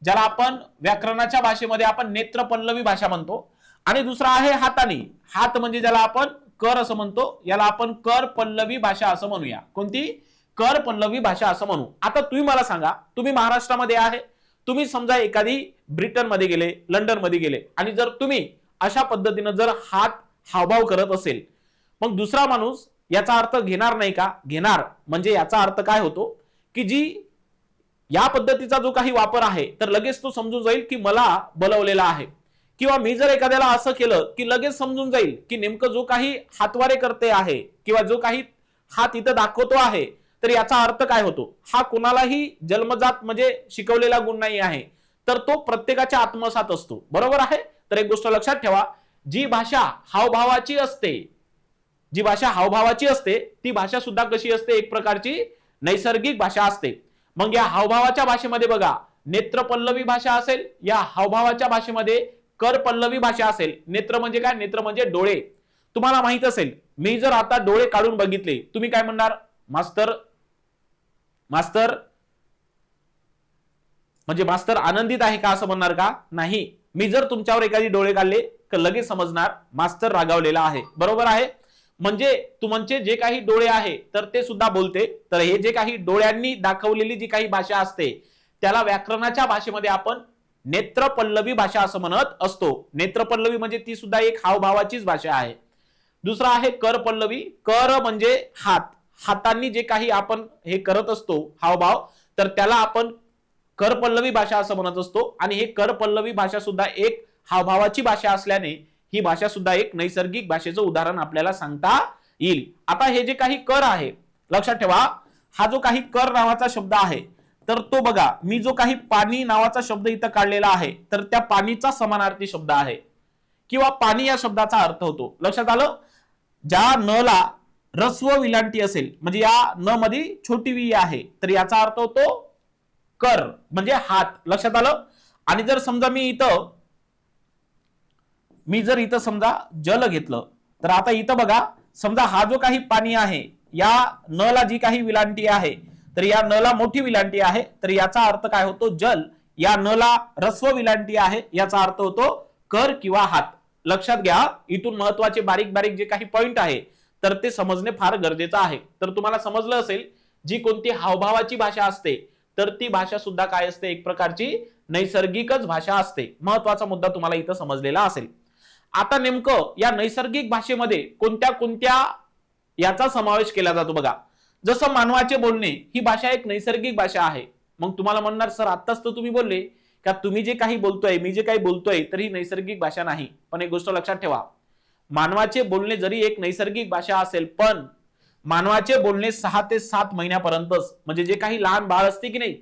ज्याला आपण व्याकरणाच्या भाषेमध्ये आपण नेत्र पल्लवी भाषा म्हणतो, आणि दुसरा आहे हाताने. हात म्हणजे ज्याला आपण कर असं म्हणतो, याला आपण कर पल्लवी भाषा असं म्हणूया. कोणती? कर पल्लवी भाषा असं म्हणू. आता तुम्ही मला सांगा, तुम्ही महाराष्ट्रामध्ये आहे, तुम्ही समजा एखादी ब्रिटनमध्ये गेले, लंडनमध्ये गेले, आणि जर तुम्ही अशा पद्धतीनं जर हात हावभाव करत असेल, मग दुसरा माणूस याचा अर्थ घेणार नाही का? घेणार. म्हणजे याचा अर्थ काय होतो, की जी या पद्धतीचा जो काही वापर आहे, तर लगेच तो समजून जाईल की मला बोलवलेला आहे. किंवा मी जर एखाद्याला असं केलं की लगेच समजून जाईल की नेमकं जो काही हातवारे करते आहे किंवा जो काही हात इथं दाखवतो आहे, तर याचा अर्थ काय होतो? हा कोणालाही जन्मजात म्हणजे शिकवलेला गुण नाही आहे, तर तो प्रत्येकाच्या आत्मसात असतो, बरोबर आहे? तर एक गोष्ट लक्षात ठेवा, जी भाषा हावभावाची असते, जी भाषा हावभावाची असते, ती भाषा सुद्धा कशी असते? एक प्रकारची नैसर्गिक भाषा असते. मग या हावभावाच्या भाषेमध्ये बघा, नेत्र पल्लवी भाषा असेल, या हावभावाच्या भाषेमध्ये कर पल्लवी भाषा असेल. नेत्र म्हणजे काय? नेत्र म्हणजे डोळे. तुम्हाला माहित असेल, मी जर आता डोळे काढून बघितले, तुम्ही काय म्हणणार? मास्तर मास्तर म्हणजे मास्तर आनंदित आहे का असं म्हणणार का? नाही. मी जर तुमच्यावर एखादी डोळे काढले तर लगेच समजणार मास्तर रागावलेला आहे, बरोबर आहे? म्हणजे तुमचे जे काही डोळे आहे तर ते सुद्धा बोलते. तर हे जे काही डोळ्यांनी दाखवलेली जी काही भाषा असते, त्याला व्याकरणाच्या भाषेमध्ये आपण नेत्र पल्लवी भाषा असं म्हणत असतो. नेत्र पल्लवी म्हणजे ती सुद्धा एक हावभावाचीच भाषा आहे. दुसरा आहे कर पल्लवी. कर म्हणजे हात, हातांनी जे काही आपण हे करत असतो हावभाव, तर त्याला आपण कर पल्लवी भाषा असं म्हणत असतो. आणि हे कर पल्लवी भाषा सुद्धा एक हावभावाची भाषा असल्याने ही भाषा सुद्धा एक नैसर्गिक भाषेचं उदाहरण आपल्याला सांगता येईल. आता हे जे काही कर आहे, लक्षात ठेवा, हा जो काही कर नावाचा शब्द आहे, तर तो बघा, मी जो काही पाणी नावाचा शब्द इथं काढलेला आहे, तर त्या पाणीचा समानार्थी शब्द आहे किंवा पाणी या शब्दाचा अर्थ होतो. लक्षात आलं? ज्या न ला रस्व विलांटी असेल, म्हणजे या न मध्ये छोटी वी आहे, तर याचा अर्थ होतो कर म्हणजे हात. लक्षात आलं? आणि जर समजा मी जर इथं समजा जल घेतलं, तर आता इथं बघा, समजा हा जो काही पाणी आहे, या न ला जी काही विलांटी आहे, तर या न ला मोठी विलांटी आहे, तर याचा अर्थ काय होतो? जल. या न ला रस्व विलांटी आहे, याचा अर्थ होतो कर किंवा हात. लक्षात घ्या, इथून महत्वाचे बारीक बारीक जे काही पॉइंट आहे, तर ते समजणे फार गरजेचं आहे. तर तुम्हाला समजलं असेल, जी कोणती हावभावाची भाषा असते, तर ती भाषा सुद्धा काय असते? एक प्रकारची नैसर्गिकच भाषा असते. महत्वाचा मुद्दा तुम्हाला इथं समजलेला असेल. आता नेमकं या नैसर्गिक भाषेमध्ये कोणत्या कोणत्या याचा समावेश केला जातो बघा. जसं मानवाचे बोलणे ही भाषा एक नैसर्गिक भाषा आहे. मग तुम्हाला म्हणणार सर आत्ताच तर तुम्ही बोलले का तुम्ही जे काही बोलतोय मी जे काही बोलतोय तर ही नैसर्गिक भाषा नाही. पण एक गोष्ट लक्षात ठेवा, मानवाचे बोलणे जरी एक नैसर्गिक भाषा असेल पण मानवाचे बोलणे 6 ते 7 महिन्यापर्यंतच, म्हणजे जे काही लहान बाळ असते की नाही,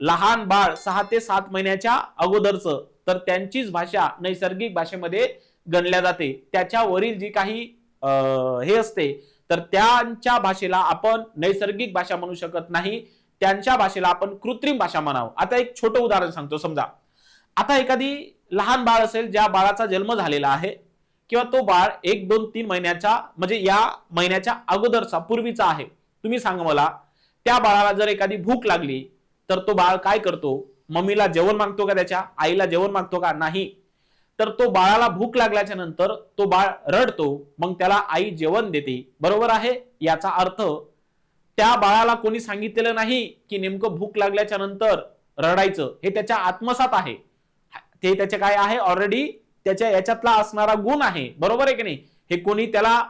लहान बाळ 6 ते 7 महिन्याच्या अगोदरच तर त्यांचीच भाषा नैसर्गिक भाषेमध्ये गणल्या जाते. त्याच्यावरील जी काही हे असते तर त्यांच्या भाषेला आपण नैसर्गिक भाषा म्हणू शकत नाही, त्यांच्या भाषेला आपण कृत्रिम भाषा म्हणावं. आता एक छोटं उदाहरण सांगतो. समजा आता एखादी लहान बाळ असेल, ज्या बाळाचा जन्म झालेला आहे किंवा तो बाळ 1, 2, 3 महिन्याचा म्हणजे या महिन्याच्या अगोदरचा पूर्वीचा आहे. तुम्ही सांगा मला, त्या बाळाला जर एखादी भूक लागली तर तो बाळ काय करतो? मम्मीला जेवण मागतो का? त्याच्या आईला जेवण मागतो का? नाही. तर तो बाळाला भूक लागल्याच्या नंतर तो बाळ रडतो, मग त्याला आई जेवण देते. बरोबर आहे. याचा अर्थ त्या बाळाला कोणी सांगितलेलं नाही की नेमकं भूक लागल्याच्या नंतर रडायचं. हे त्याच्या आत्मसात आहे, ते त्याचे काय आहे ऑलरेडी त्याच्या याच्यातला असणारा गुण आहे. बरोबर आहे की नाही? हे कोणी त्याला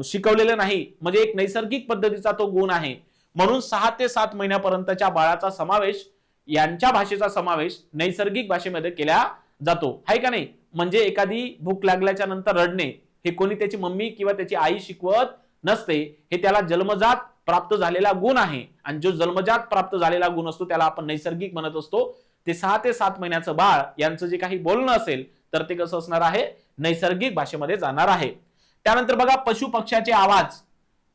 शिकवलेलं नाही, म्हणजे एक नैसर्गिक पद्धतीचा तो गुण आहे. म्हणून 6 ते 7 महिन्यापर्यंतच्या बाळाचा समावेश, यांच्या भाषेचा समावेश नैसर्गिक भाषेमध्ये केला जातो, आहे का नाही? म्हणजे एखादी भूक लागल्याच्या नंतर रडणे हे कोणी त्याची मम्मी किंवा त्याची आई शिकवत नसते, हे त्याला जन्मजात प्राप्त झालेला गुण आहे. आणि जो जन्मजात प्राप्त झालेला गुण असतो त्याला आपण नैसर्गिक म्हणत असतो. ते 6 ते 7 महिन्याचं बाळ यांचं जे काही बोलणं असेल तर ते कसं असणार आहे? नैसर्गिक भाषेमध्ये जाणार आहे. त्यानंतर बघा पशु पक्ष्याचे आवाज.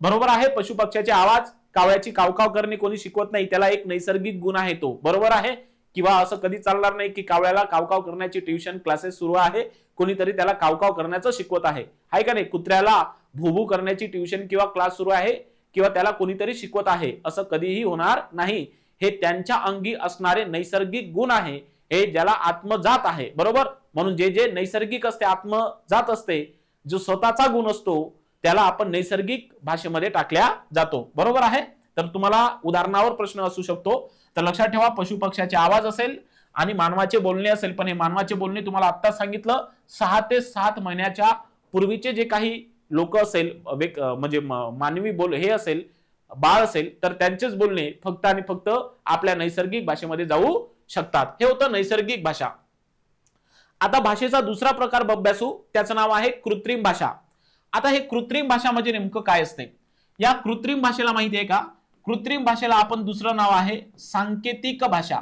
बरोबर आहे. पशु पक्ष्याचे आवाज, कावळ्याची कावकाव करणे कोणी शिकवत नाही, त्याला एक नैसर्गिक गुण आहे तो. बरोबर आहे. किंवा असं कधी चालणार नाही की कावळ्याला कावकाव करण्याची ट्युशन क्लासेस सुरू आहे, कोणीतरी त्याला कावकाव करण्याचं शिकवत आहे का नाही? कुत्र्याला भूभू करण्याची ट्युशन किंवा क्लास सुरू आहे किंवा त्याला कोणीतरी शिकवत आहे, असं कधीही होणार नाही. हे त्यांच्या अंगी असणारे नैसर्गिक गुण आहे, हे ज्याला आत्मजात आहे. बरोबर. म्हणून जे जे नैसर्गिक असते, आत्मजात असते, जो स्वतःचा गुण असतो त्याला आपण नैसर्गिक भाषेमध्ये टाकल्या जातो. बरोबर आहे. तर तुम्हाला उदाहरणावर प्रश्न असू शकतो. तर लक्षात ठेवा, पशु पक्ष्याचे आवाज असेल आणि मानवाचे बोलणे असेल. पण हे मानवाचे बोलणे तुम्हाला आता सांगितलं 6 ते 7 महिन्याच्या पूर्वीचे जे काही लोक असेल, म्हणजे मानवी बोल हे असेल, बाळ असेल, तर त्यांचेच बोलणे फक्त आणि फक्त आपल्या नैसर्गिक भाषेमध्ये जाऊ शकतात. हे होतं नैसर्गिक भाषा. आता भाषेचा दुसरा प्रकार अभ्यासू, त्याचं नाव आहे कृत्रिम भाषा. आता हे कृत्रिम भाषा म्हणजे नेमकं काय असते? या कृत्रिम भाषेला माहिती आहे का? कृत्रिम भाषेला आपण दुसरं नाव आहे सांकेतिक भाषा.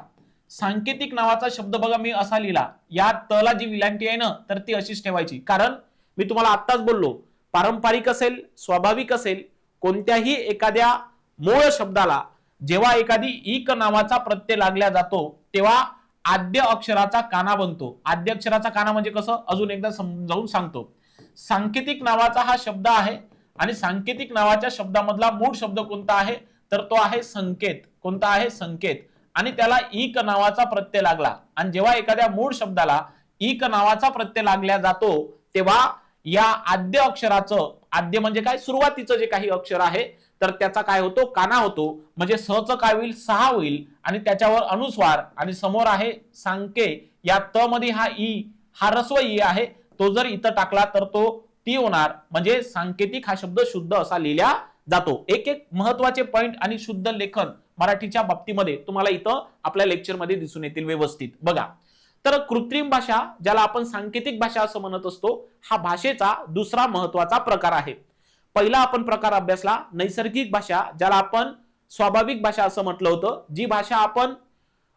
सांकेतिक नावाचा शब्द बघा मी असा लिहिला, या तला जी विलांटी आहे ना तर ती अशीच ठेवायची. कारण मी तुम्हाला आत्ताच बोललो, पारंपरिक असेल, स्वाभाविक असेल, कोणत्याही एखाद्या मूळ शब्दाला जेव्हा एखादी इक नावाचा प्रत्यय लागला जातो तेव्हा आद्य अक्षराचा काना बनतो. आद्य अक्षराचा काना म्हणजे कसं? अजून एकदा समजावून सांगतो. सांकेतिक नावाचा हा शब्द आहे आणि सांकेतिक नावाच्या शब्दामधला मूळ शब्द कोणता आहे तर तो आहे संकेत. कोणता आहे? संकेत. आणि त्याला इक नावाचा प्रत्यय लागला, आणि जेव्हा एखाद्या मूळ शब्दाला इक नावाचा प्रत्यय लागला जातो तेव्हा या आद्य अक्षराचं, आद्य म्हणजे काय? सुरुवातीचं जे काही अक्षर आहे तर त्याचा काय होतो? काना होतो. म्हणजे सचं काय होईल? सहा होईल, आणि त्याच्यावर अनुस्वार, आणि समोर आहे सांके. या त मध्ये हा ई, हा रस्व ई आहे, तो जर इथं टाकला तर तो ती होणार. म्हणजे सांकेतिक हा शब्द शुद्ध असा लिहिला जातो. एक एक महत्वाचे पॉइंट आणि शुद्ध लेखन मराठीच्या बाबतीमध्ये तुम्हाला इथं आपल्या लेक्चरमध्ये दिसून येतील व्यवस्थित. बघा, तर कृत्रिम भाषा ज्याला आपण सांकेतिक भाषा असं म्हणत असतो, हा भाषेचा दुसरा महत्वाचा प्रकार आहे. पहिला आपण प्रकार अभ्यासला नैसर्गिक भाषा, ज्याला आपण स्वाभाविक भाषा असं म्हटलं होतं. जी भाषा आपण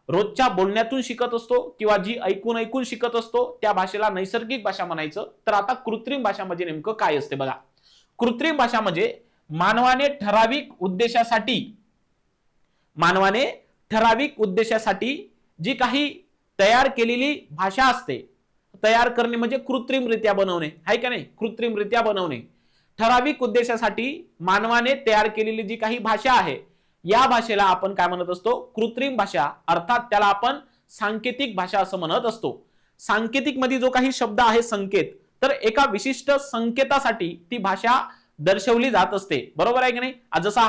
रोजच्या बोलण्यातून शिकत असतो किंवा जी ऐकून ऐकून शिकत असतो त्या भाषेला नैसर्गिक भाषा म्हणायचं. तर आता कृत्रिम भाषा म्हणजे नेमकं काय असते बघा. कृत्रिम भाषा म्हणजे मानवाने ठराविक उद्देशासाठी जी काही तयार केलेली भाषा असते, तयार करणे म्हणजे कृत्रिमरित्या बनवणे, आहे का नाही? कृत्रिमरित्या बनवणे. ठराविक उद्देशासाठी मानवाने तयार केलेली जी काही भाषा आहे या भाषेला आपण काय म्हणत असतो? कृत्रिम भाषा. अर्थात त्याला आपण सांकेतिक भाषा असं म्हणत असतो. सांकेतिक मध्ये जो काही शब्द आहे संकेत, तर एका विशिष्ट संकेतासाठी ती भाषा दर्शवली जात असते. बरोबर आहे की नाही? जसा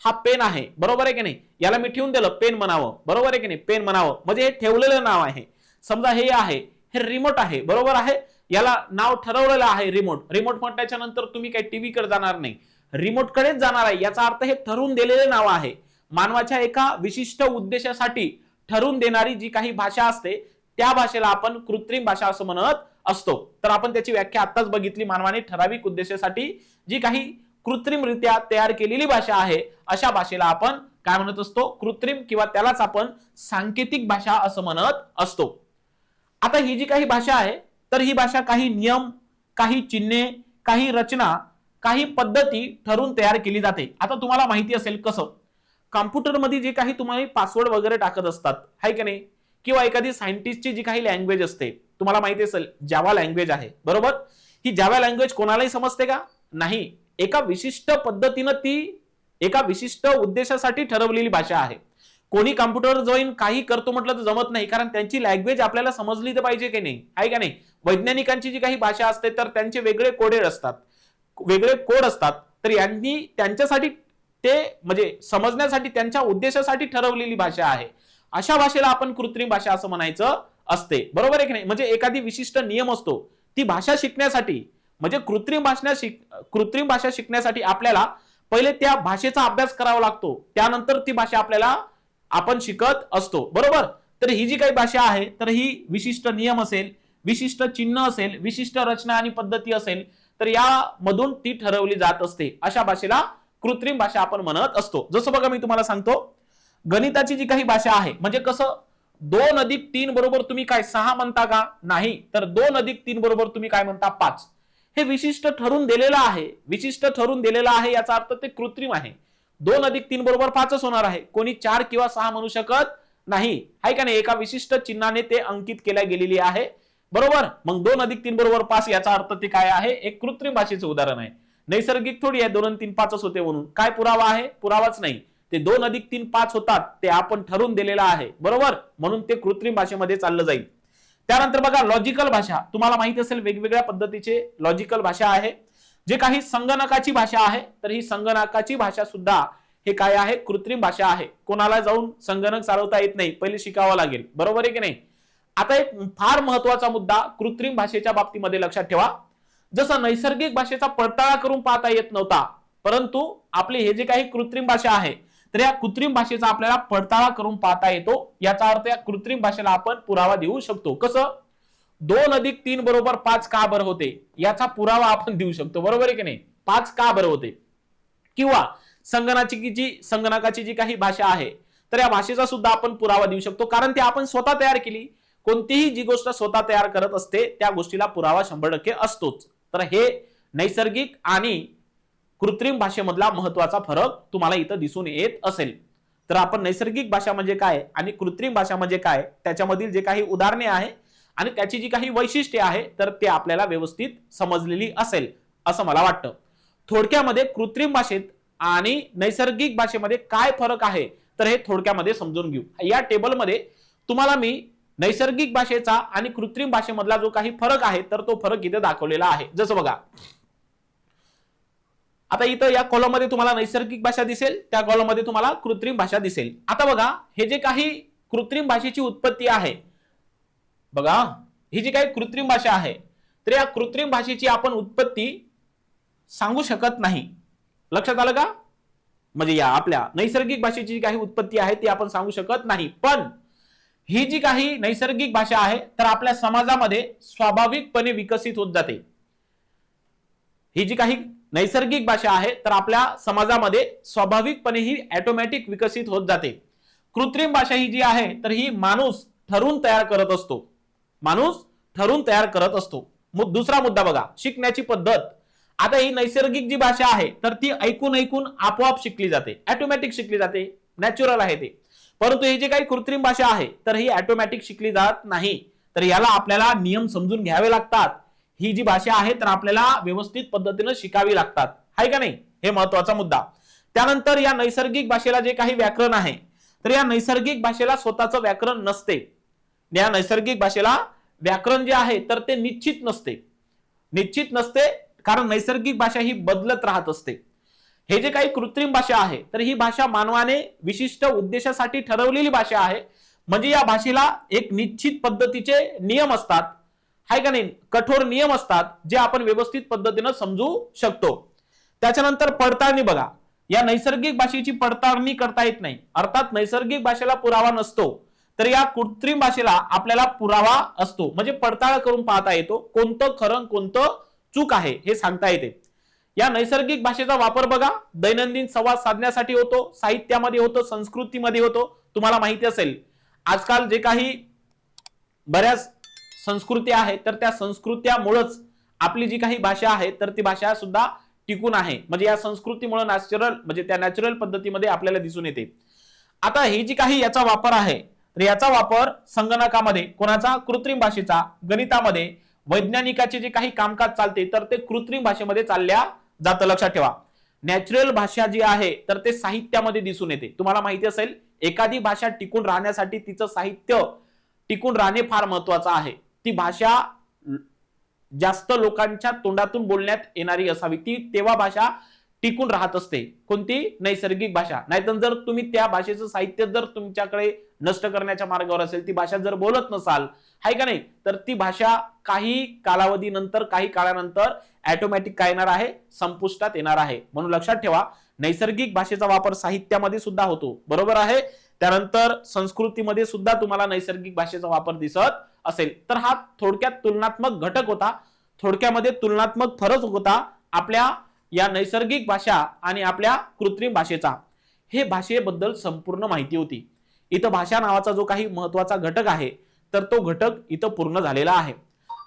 हा पेन आहे, बरोबर आहे की नाही? याला मी ठेवून दिलं पेन म्हणावं, बरोबर आहे की नाही? पेन म्हणावं म्हणजे हे ठेवलेलं नाव आहे. समजा हे आहे, हे रिमोट आहे, बरोबर आहे? याला नाव ठरवलेलं आहे रिमोट. रिमोट म्हटल्याच्या नंतर तुम्ही काही टीव्ही कडे जाणार नाही. रिमोटकडेच जाणार आहे, याचा अर्थ हे ठरवून दिलेले नाव आहे. मानवाच्या एका विशिष्ट उद्देशासाठी ठरवून देणारी जी काही भाषा असते त्या भाषेला आपण कृत्रिम भाषा असं म्हणत असतो. तर आपण त्याची व्याख्या आताच बघितली. मानवाने ठराविक उद्देशासाठी जी काही कृत्रिमरित्या तयार केलेली भाषा आहे अशा भाषेला आपण काय म्हणत असतो, कृत्रिम, किंवा त्यालाच आपण सांकेतिक भाषा असं म्हणत असतो. आता ही जी काही भाषा आहे तर ही भाषा काही नियम, काही चिन्हे, काही रचना, काही पद्धती ठरवून तयार केली जाते. आता तुम्हाला माहिती असेल कसं, कॉम्प्युटरमध्ये जे काही तुम्हाला पासवर्ड वगैरे टाकत असतात, हाय की नाही, किंवा एखादी सायंटिस्टची जी काही लँग्वेज असते, तुम्हाला माहिती असेल जावा लँग्वेज आहे, बरोबर. ही जावा लँग्वेज कोणालाही समजते का? नाही. एका विशिष्ट पद्धतीनं ती एका विशिष्ट उद्देशासाठी ठरवलेली भाषा आहे. कोणी कॉम्प्युटर जाऊन काही करतो म्हटलं तर जमत नाही, कारण त्यांची लँग्वेज आपल्याला समजली तर पाहिजे की नाही, आहे का नाही. वैज्ञानिकांची जी काही भाषा असते तर त्यांचे वेगळे कोडेड असतात, वेगळे कोड असतात. तर यांनी त्यांच्यासाठी ते म्हणजे समजण्यासाठी त्यांच्या उद्देशासाठी ठरवलेली भाषा आहे. अशा भाषेला आपण कृत्रिम भाषा असं म्हणायचं असते, बरोबर आहे की नाही. म्हणजे एखादी विशिष्ट नियम असतो, ती भाषा शिकण्यासाठी, म्हणजे कृत्रिम भाषा शिकण्यासाठी आपल्याला पहिले त्या भाषेचा अभ्यास करावा लागतो, त्यानंतर ती भाषा आपल्याला आपण शिकत असतो, बरोबर. तर ही जी काही भाषा आहे तर ही विशिष्ट नियम असेल, विशिष्ट चिन्ह असेल, विशिष्ट रचना आणि पद्धती असेल, तर यामधून ती ठरवली जात असते. अशा भाषेला कृत्रिम भाषा आपण म्हणत असतो. जसं बघा मी तुम्हाला सांगतो, गणिताची जी काही भाषा आहे, म्हणजे कसं 2 अधिक 3 बरोबर तुम्ही काय 6 म्हणता का? नाही. तर 2 अधिक 3 बरोबर तुम्ही काय म्हणता? 5. हे विशिष्ट ठरून दिलेलं आहे, विशिष्ट ठरून दिलेलं आहे, याचा अर्थ ते कृत्रिम आहे. 2 अधिक 3 बरोबर 5च होणार आहे. कोणी 4 किंवा 6 म्हणू शकत नाही, आहे का नाही. एका विशिष्ट चिन्हाने ते अंकित केल्या गेलेली आहे, बरोबर. मग 2 अधिक 3 बरोबर 5 याचा अर्थ ते काय आहे? एक कृत्रिम भाषेचे उदाहरण आहे. नैसर्गिक थोडी आहे 2 आणि 3 5च होते म्हणून. काय पुरावा आहे? पुरावाच नाही. ते 2 अधिक 3 5 होतात, ते आपण ठरवून दिलेलं आहे, बरोबर. म्हणून ते कृत्रिम भाषेमध्ये चाललं जाईल. त्यानंतर बघा लॉजिकल भाषा. तुम्हाला माहिती असेल वेगवेगळ्या पद्धतीचे लॉजिकल भाषा आहे. जे काही संगणकाची भाषा आहे तर ही संगणकाची भाषा सुद्धा हे काय आहे? कृत्रिम भाषा आहे. कोणाला जाऊन संगणक चालवता येत नाही, पहिले शिकावं लागेल, बरोबर आहे की नाही. आता एक फार महत्वाचा मुद्दा कृत्रिम भाषेच्या बाबतीमध्ये लक्षात ठेवा. जसं नैसर्गिक भाषेचा पडताळा करून पाहता येत नव्हता, परंतु आपली हे जे काही कृत्रिम भाषा आहे तर या कृत्रिम भाषेचा आपल्याला पडताळा करून पाहता येतो. याचा अर्थ या कृत्रिम भाषेला आपण पुरावा देऊ शकतो. कसं? 2 अधिक 3 बरोबर 5 का बरं होते याचा पुरावा आपण देऊ शकतो, बरोबर आहे की नाही. 5 का बरं होते. किंवा संगणकाची जी काही भाषा आहे तर या भाषेचा सुद्धा आपण पुरावा देऊ शकतो, कारण ती आपण स्वतः तयार केली. कोणतीही जी गोष्ट स्वतः तयार करत असते त्या गोष्टीला पुरावा 100% असतोच. तर हे नैसर्गिक आणि कृत्रिम भाषेमधला महत्वाचा फरक तुम्हाला इथं दिसून येत असेल. तर आपण नैसर्गिक भाषा म्हणजे काय आणि कृत्रिम भाषा म्हणजे काय, त्याच्यामधील जे काही उदाहरणे आहे आणि त्याची जी काही वैशिष्ट्ये आहे तर ते आपल्याला व्यवस्थित समजलेली असेल असं मला वाटतं. थोडक्यामध्ये कृत्रिम भाषेत आणि नैसर्गिक भाषेमध्ये काय फरक आहे तर हे थोडक्यामध्ये समजून घेऊ. या टेबलमध्ये तुम्हाला मी नैसर्गिक भाषेचा आणि कृत्रिम भाषेमधला जो काही फरक आहे तर तो फरक इथे दाखवलेला आहे. जसं बघा आता इथं या कॉलम मध्ये तुम्हाला नैसर्गिक भाषा दिसेल, त्या कॉलम मध्ये तुम्हाला कृत्रिम भाषा दिसेल. आता बघा हे जे काही कृत्रिम भाषेची उत्पत्ती आहे, बघा ही जी काही कृत्रिम भाषा आहे तर या कृत्रिम भाषेची आपण उत्पत्ती सांगू शकत नाही. लक्षात आलं का? म्हणजे या आपल्या नैसर्गिक भाषेची जी काही उत्पत्ती आहे ती आपण सांगू शकत नाही, पण ही जी काही नैसर्गिक भाषा आहे तर आपल्या समाजामध्ये स्वाभाविकपणे विकसित होत जाते. ही जी काही नैसर्गिक भाषा आहे तर आपल्या समाजामध्ये स्वाभाविकपणे ही ऑटोमॅटिक विकसित होत जाते. कृत्रिम भाषा ही जी आहे तर ही माणूस ठरवून तयार करत असतो, माणूस ठरवून तयार करत असतो. मग दुसरा मुद्दा बघा शिकण्याची पद्धत. आता ही नैसर्गिक जी भाषा आहे तर ती ऐकून ऐकून आपोआप शिकली जाते, ऑटोमॅटिक शिकली जाते, नॅचरल आहे ते. परंतु ही जी काही कृत्रिम भाषा आहे तर ही ऑटोमॅटिक शिकली जात नाही, तर याला आपल्याला नियम समजून घ्यावे लागतात. ही जी भाषा आहे तर आपल्याला व्यवस्थित पद्धतीने शिकावी लागतात, आहे का नाही. हे महत्वाचा मुद्दा. त्यानंतर या नैसर्गिक भाषेला जे काही व्याकरण आहे तर या नैसर्गिक भाषेला स्वतःचं व्याकरण नसते. या नैसर्गिक भाषेला व्याकरण जे आहे तर ते निश्चित नसते, कारण नैसर्गिक भाषा ही बदलत राहत असते. हे जे काही कृत्रिम भाषा आहे तर ही भाषा मानवाने विशिष्ट उद्देशासाठी ठरवलेली भाषा आहे. म्हणजे या भाषेला एक निश्चित पद्धतीचे नियम असतात, हाय का नाही, कठोर नियम असतात जे आपण व्यवस्थित पद्धतीने समजू शकतो. त्याच्यानंतर पडताळणी बघा, या नैसर्गिक भाषेची पडताळणी करता येत नाही, अर्थात नैसर्गिक भाषेला पुरावा नसतो, तर या कृत्रिम भाषेला आपल्याला पुरावा असतो, म्हणजे पडताळ करून पाहता येतो कोणतं खरं कोणतं चूक आहे हे सांगता येते. या नैसर्गिक भाषेचा वापर बघा दैनंदिन संवाद साधण्यासाठी होतो, साहित्यामध्ये होतो, संस्कृतीमध्ये होतो. तुम्हाला माहिती असेल आजकाल जे काही बऱ्याच संस्कृती आहेत तर त्या संस्कृत्यामुळेच आपली जी काही भाषा आहे तर ती भाषा सुद्धा टिकून आहे, म्हणजे या संस्कृतीमुळे नॅचरल म्हणजे त्या नॅचरल पद्धतीमध्ये आपल्याला दिसून येते. आता ही जी काही याचा वापर आहे तर याचा वापर संगणकामध्ये कोणाचा, कृत्रिम भाषेचा, गणितामध्ये, वैज्ञानिकाचे जे काही कामकाज चालते तर ते कृत्रिम भाषेमध्ये चालल्या जातं. लक्षात ठेवा, नॅचरल भाषा जी आहे तर ते साहित्यामध्ये दिसून येते. तुम्हाला माहिती असेल एखादी भाषा टिकून राहण्यासाठी तिचं साहित्य टिकून राहणे फार महत्वाचं आहे. ती भाषा जास्त लोकांच्या तोंडातून बोलण्यात येणारी असावी, ती तेव्हा भाषा टिकून राहत असते. कोणती, नैसर्गिक भाषा. नाहीतर जर तुम्ही त्या भाषेचं साहित्य जर तुमच्याकडे नष्ट करण्याच्या मार्गावर असेल, ती भाषा जर बोलत नसाल, आहे का नाही, तर ती भाषा काही कालावधीनंतर काही काळानंतर ऑटोमॅटिक काय येणार आहे, संपुष्टात येणार आहे. म्हणून लक्षात ठेवा नैसर्गिक भाषेचा वापर साहित्यामध्ये सुद्धा होतो, बरोबर आहे. त्यानंतर संस्कृतीमध्ये सुद्धा तुम्हाला नैसर्गिक भाषेचा वापर दिसत असेल. तर हा थोडक्यात तुलनात्मक घटक होता, थोडक्यामध्ये तुलनात्मक फरक होता आपल्या या नैसर्गिक भाषा आणि आपल्या कृत्रिम भाषेचा. हे भाषेबद्दल संपूर्ण माहिती होती. इथं भाषा नावाचा जो काही महत्वाचा घटक आहे तर तो घटक इथं पूर्ण झालेला आहे.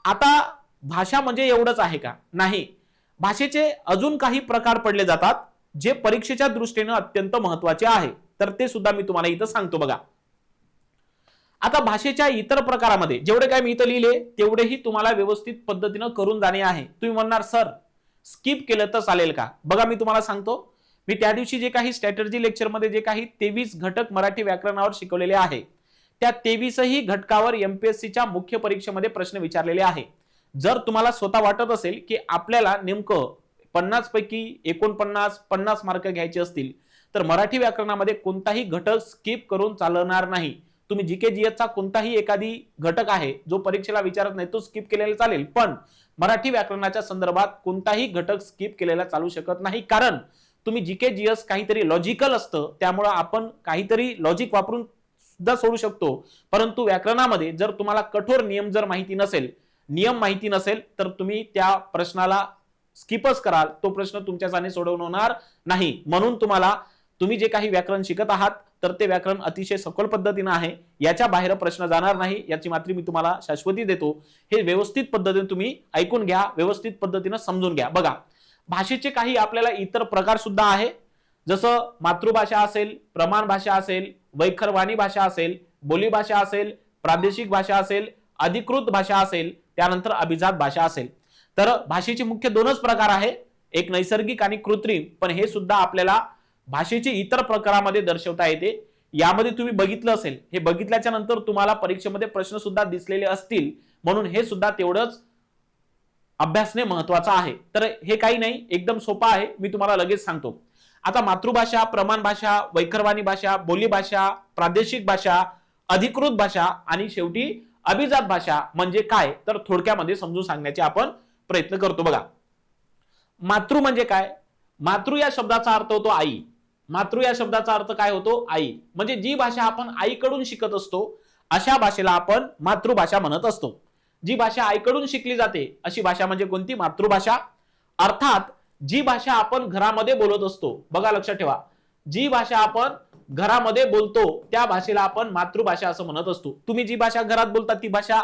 आता भाषा म्हणजे एवढंच आहे का, नाही, भाषेचे अजून काही प्रकार पडले जातात जे परीक्षेच्या दृष्टीने अत्यंत महत्वाचे आहे, तर ते सुद्धा मी तुम्हाला इथं सांगतो. बघा आता भाषेच्या इतर प्रकारामध्ये जेवढे काय मी इथं लिहिले तेवढेही तुम्हाला व्यवस्थित पद्धतीने करून जाणे आहे. तुम्ही म्हणणार सर स्किप केलं तर चालेल का? बघा मी तुम्हाला सांगतो, मी त्या दिवशी जे काही स्ट्रॅटेजी लेक्चरमध्ये जे काही 23 घटक मराठी व्याकरणावर शिकवलेले आहे त्या 23ही घटकावर एमपीएससीच्या मुख्य परीक्षेमध्ये प्रश्न विचारलेले आहे. जर तुम्हाला स्वतः वाटत असेल की आपल्याला नेमकं 50 पैकी 49 मार्क घ्यायचे असतील तर मराठी व्याकरणामध्ये कोणताही घटक स्किप करून चालणार नाही. तुम्ही जीके जीएसचा कोणताही एखादी घटक आहे जो परीक्षेला विचारत नाही तो स्किप केलेला चालेल, पण मराठी व्याकरणाच्या संदर्भात कोणताही घटक स्किप केलेला चालू शकत नाही. कारण तुम्ही जीके जीएस काहीतरी लॉजिकल असतं, त्यामुळे आपण काहीतरी लॉजिक वापरून सुद्धा सोडू शकतो. परंतु व्याकरणामध्ये जर तुम्हाला कठोर नियम जर माहिती नसेल तर तुम्ही त्या प्रश्नाला स्किपच कराल, तो प्रश्न तुमच्यासाठी सोडवणार नाही. म्हणून तुम्ही जे काही व्याकरण शिकत आहात तर ते व्याकरण अतिशय सखोल पद्धतीने आहे, याच्या बाहेर प्रश्न जाणार नाही याची मात्री मी तुम्हाला शाश्वती देतो. हे व्यवस्थित पद्धतीने तुम्ही ऐकून घ्या, व्यवस्थित पद्धतीने समजून घ्या. बघा भाषेचे काही आपल्याला इतर प्रकार सुद्धा आहे, जसं मातृभाषा असेल, प्रमाण भाषा असेल, वैखरवाणी भाषा असेल, बोली भाषा असेल, प्रादेशिक भाषा असेल, अधिकृत भाषा असेल, त्यानंतर अभिजात भाषा असेल. तर भाषेचे मुख्य दोनच प्रकार आहे, एक नैसर्गिक आणि कृत्रिम, पण हे सुद्धा आपल्याला भाषेचे इतर प्रकारामध्ये दर्शवता येते. यामध्ये तुम्ही बघितलं असेल, हे बघितल्याच्या नंतर तुम्हाला परीक्षेमध्ये प्रश्न सुद्धा दिसलेले असतील, म्हणून हे सुद्धा तेवढंच अभ्यासने महत्वाचा आहे. तर हे काही नाही, एकदम सोपा आहे, मी तुम्हाला लगेच सांगतो. आता मातृभाषा, प्रमाण भाषा, वैखरवाणी भाषा, बोली भाषा, प्रादेशिक भाषा, अधिकृत भाषा आणि शेवटी अभिजात भाषा म्हणजे काय तर थोडक्यामध्ये समजून सांगण्याचे आपण प्रयत्न करतो. बघा मातृ म्हणजे काय, मातृ या शब्दाचा अर्थ होतो आई. मातृ या शब्दाचा अर्थ काय होतो, आई. म्हणजे जी भाषा आपण आईकडून शिकत असतो अशा भाषेला आपण मातृभाषा म्हणत असतो. जी भाषा आईकडून शिकली जाते अशी भाषा म्हणजे कोणती, मातृभाषा. अर्थात जी भाषा आपण घरामध्ये बोलत असतो, बघा लक्षात ठेवा, जी भाषा आपण घरामध्ये बोलतो त्या भाषेला आपण मातृभाषा असं म्हणत असतो. तुम्ही जी भाषा घरात बोलता ती भाषा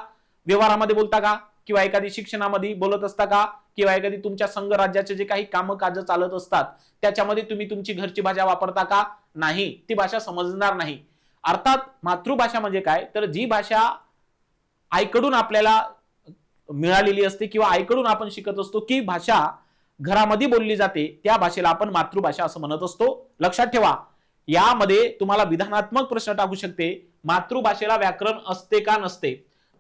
व्यवहारामध्ये बोलता का, किंवा एखादी शिक्षणामध्ये बोलत असता का, किंवा एखादी तुमच्या संघ राज्याचे जे काही कामकाज चालत असतात त्याच्यामध्ये तुम्ही तुमची घरची भाषा वापरता का, नाही, ती भाषा समजणार नाही. अर्थात मातृभाषा म्हणजे काय तर जी भाषा आईकडून आपल्याला मिळालेली असते किंवा आईकडून आपण शिकत असतो, की भाषा घरामध्ये बोलली जाते त्या भाषेला आपण मातृभाषा असं म्हणत असतो. लक्षात ठेवा, यामध्ये तुम्हाला विधानात्मक प्रश्न टाकू शकते, मातृभाषेला व्याकरण असते का नसते,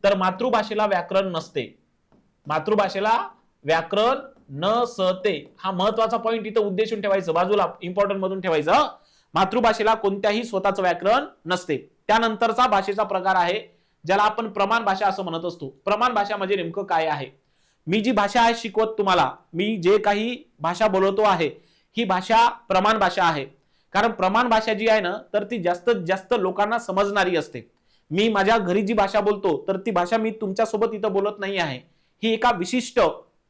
तर मातृभाषेला व्याकरण नसते. मातृभाषेला व्याकरण नसते, हा महत्वाचा पॉइंट इथं उद्देशून ठेवायचं, बाजूला इम्पॉर्टंट मधून ठेवायचं. मातृभाषेला कोणत्याही स्वतःचं व्याकरण नसते. त्यानंतरचा भाषेचा प्रकार आहे ज्याला आपण प्रमाण भाषा असं म्हणत असतो. प्रमाण भाषा म्हणजे नेमकं काय आहे, मी जी भाषा आहे शिकवत तुम्हाला, मी जे काही भाषा बोलवतो आहे ही भाषा प्रमाण भाषा आहे. कारण प्रमाण भाषा जी आहे ना तर ती जास्तीत जास्त लोकांना समजणारी असते. मी माझ्या घरी जी भाषा बोलतो तर ती भाषा मी तुमच्यासोबत इथं बोलत नाही आहे. ही एका विशिष्ट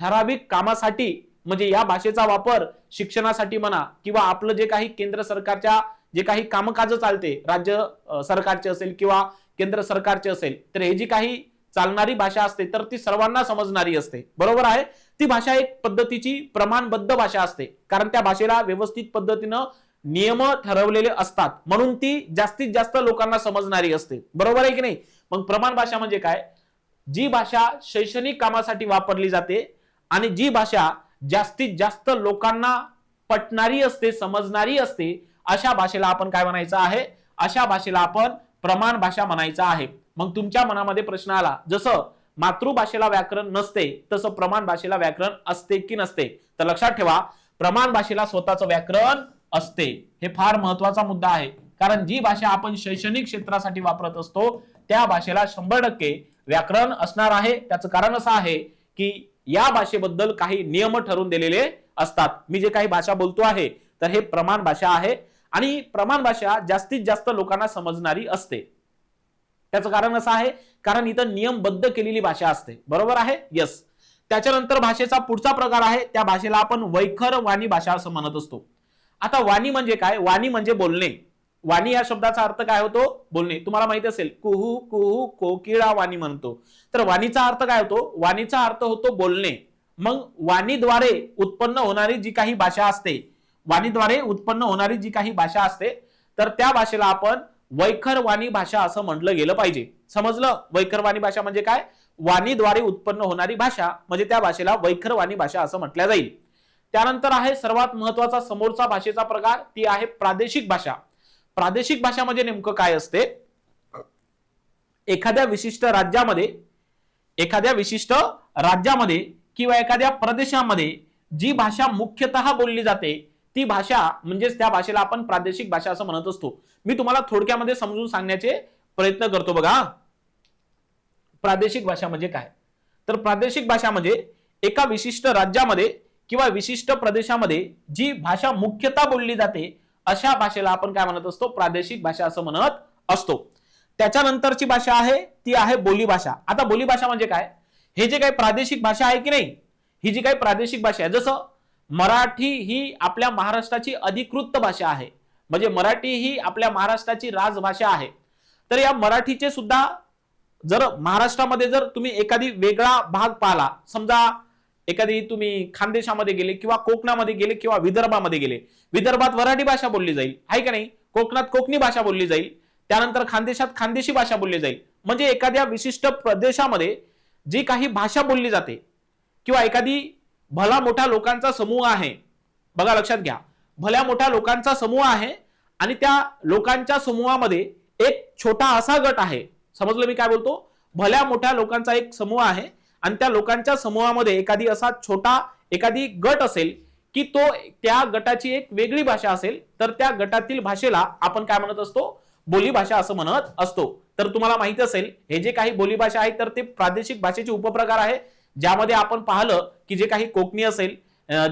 ठराविक कामासाठी, म्हणजे या भाषेचा वापर शिक्षणासाठी म्हणा किंवा आपलं जे काही केंद्र सरकारच्या जे काही कामकाज चालते, राज्य सरकारचे असेल किंवा केंद्र सरकारचे असेल, तर हे जी काही चालणारी भाषा असते तर ती सर्वांना समजणारी असते. बरोबर आहे. ती भाषा एक पद्धतीची प्रमाणबद्ध भाषा असते, कारण त्या भाषेला व्यवस्थित पद्धतीनं नियम ठरवलेले असतात, म्हणून ती जास्तीत जास्त लोकांना समजणारी असते. बरोबर आहे की नाही? मग प्रमाण भाषा म्हणजे काय? जी भाषा शैक्षणिक कामासाठी वापरली जाते आणि जी भाषा जास्तीत जास्त लोकांना पटणारी असते, समजणारी असते, अशा भाषेला आपण काय म्हणायचं आहे? अशा भाषेला आपण प्रमाण भाषा म्हणायचं आहे. मग तुमच्या मनामध्ये प्रश्न आला, जसं मातृभाषेला व्याकरण नसते तसं प्रमाण भाषेला व्याकरण असते की नसते? तर लक्षात ठेवा, प्रमाण भाषेला स्वतःचं व्याकरण असते. हे फार महत्वाचा मुद्दा आहे, कारण जी भाषा आपण शैक्षणिक क्षेत्रासाठी वापरत असतो त्या भाषेला 100% व्याकरण असणार आहे. त्याचं कारण असं आहे की या भाषेबद्दल काही नियम ठरवून दिलेले असतात. मी जे काही भाषा बोलतो आहे तर हे प्रमाण भाषा आहे आणि प्रमाण भाषा जास्तीत जास्त लोकांना समजणारी असते. त्याचं कारण असं आहे कारण इथं नियमबद्ध केलेली भाषा असते. बरोबर आहे? यस. त्याच्यानंतर भाषेचा पुढचा प्रकार आहे, त्या भाषेला आपण वैखर वाणी भाषा असं म्हणत असतो. आता वाणी म्हणजे काय? वाणी म्हणजे बोलणे. वाणी या शब्दाचा अर्थ काय होतो? बोलणे. तुम्हाला माहिती असेल, कुहू कुहू कोकिळा वाणी म्हणतो. तर वाणीचा अर्थ काय होतो? वाणीचा अर्थ होतो बोलणे. मग वाणीद्वारे उत्पन्न होणारी जी काही भाषा असते, वाणीद्वारे उत्पन्न होणारी जी काही भाषा असते तर त्या भाषेला आपण वैखर वाणी भाषा असं म्हटलं गेलं पाहिजे. समजलं? वैखर वाणी भाषा म्हणजे काय? वाणीद्वारे उत्पन्न होणारी भाषा, म्हणजे त्या भाषेला वैखर वाणी भाषा असं म्हटलं जाईल. त्यानंतर आहे सर्वात महत्वाचा समोरचा भाषेचा प्रकार, ती आहे प्रादेशिक भाषा. प्रादेशिक भाषा म्हणजे नेमकं काय असते? एखाद्या विशिष्ट राज्यामध्ये किंवा एखाद्या प्रदेशामध्ये जी भाषा मुख्यतः बोलली जाते ती भाषा म्हणजेच त्या भाषेला आपण प्रादेशिक भाषा असं म्हणत असतो. मी तुम्हाला थोडक्यामध्ये समजून सांगण्याचे प्रयत्न करतो. बघा, प्रादेशिक भाषा म्हणजे काय? तर प्रादेशिक भाषा म्हणजे एका विशिष्ट राज्यामध्ये किंवा विशिष्ट प्रदेशामध्ये जी भाषा मुख्यतः बोलली जाते अशा भाषेला आपण काय म्हणत असतो? प्रादेशिक भाषा असं म्हणत असतो. त्याच्यानंतरची भाषा आहे ती आहे बोलीभाषा. आता बोलीभाषा म्हणजे काय? हे जे काही प्रादेशिक भाषा आहे की नाही, ही जी काही प्रादेशिक भाषा आहे, जसं मराठी ही आपल्या महाराष्ट्राची अधिकृत भाषा आहे, म्हणजे मराठी ही आपल्या महाराष्ट्राची राजभाषा आहे. तर या मराठीचे सुद्धा जर महाराष्ट्रामध्ये जर तुम्ही एखादी वेगळा भाग पाहिला, समजा एखादी तुम्ही खानदेशामध्ये गेले किंवा कोकणामध्ये गेले किंवा विदर्भामध्ये गेले, विदर्भात वऱ्हाडी भाषा बोलली जाईल, आहे का नाही? कोकणात कोकणी भाषा बोलली जाईल, त्यानंतर खानदेशात खानदेशी भाषा बोलली जाईल. म्हणजे एखाद्या विशिष्ट प्रदेशामध्ये जी काही भाषा बोलली जाते किंवा एखादी भला मोठा लोकांचा समूह आहे, बघा लक्षात घ्या, भल्या मोठ्या लोकांचा समूह आहे आणि त्या लोकांच्या समूहामध्ये एक छोटा असा गट आहे. समजलं मी काय बोलतो? भल्या मोठ्या लोकांचा एक समूह आहे आणि त्या लोकांच्या समूहामध्ये एखादी गट असेल की तो त्या गटाची एक वेगळी भाषा असेल, तर त्या गटातील भाषेला आपण काय म्हणत असतो? बोलीभाषा असं म्हणत असतो. तर तुम्हाला माहिती असेल हे जे काही बोलीभाषा आहे तर ते प्रादेशिक भाषेचे उपप्रकार आहे, ज्यामध्ये आपण पाहिलं की जे काही कोकणी असेल,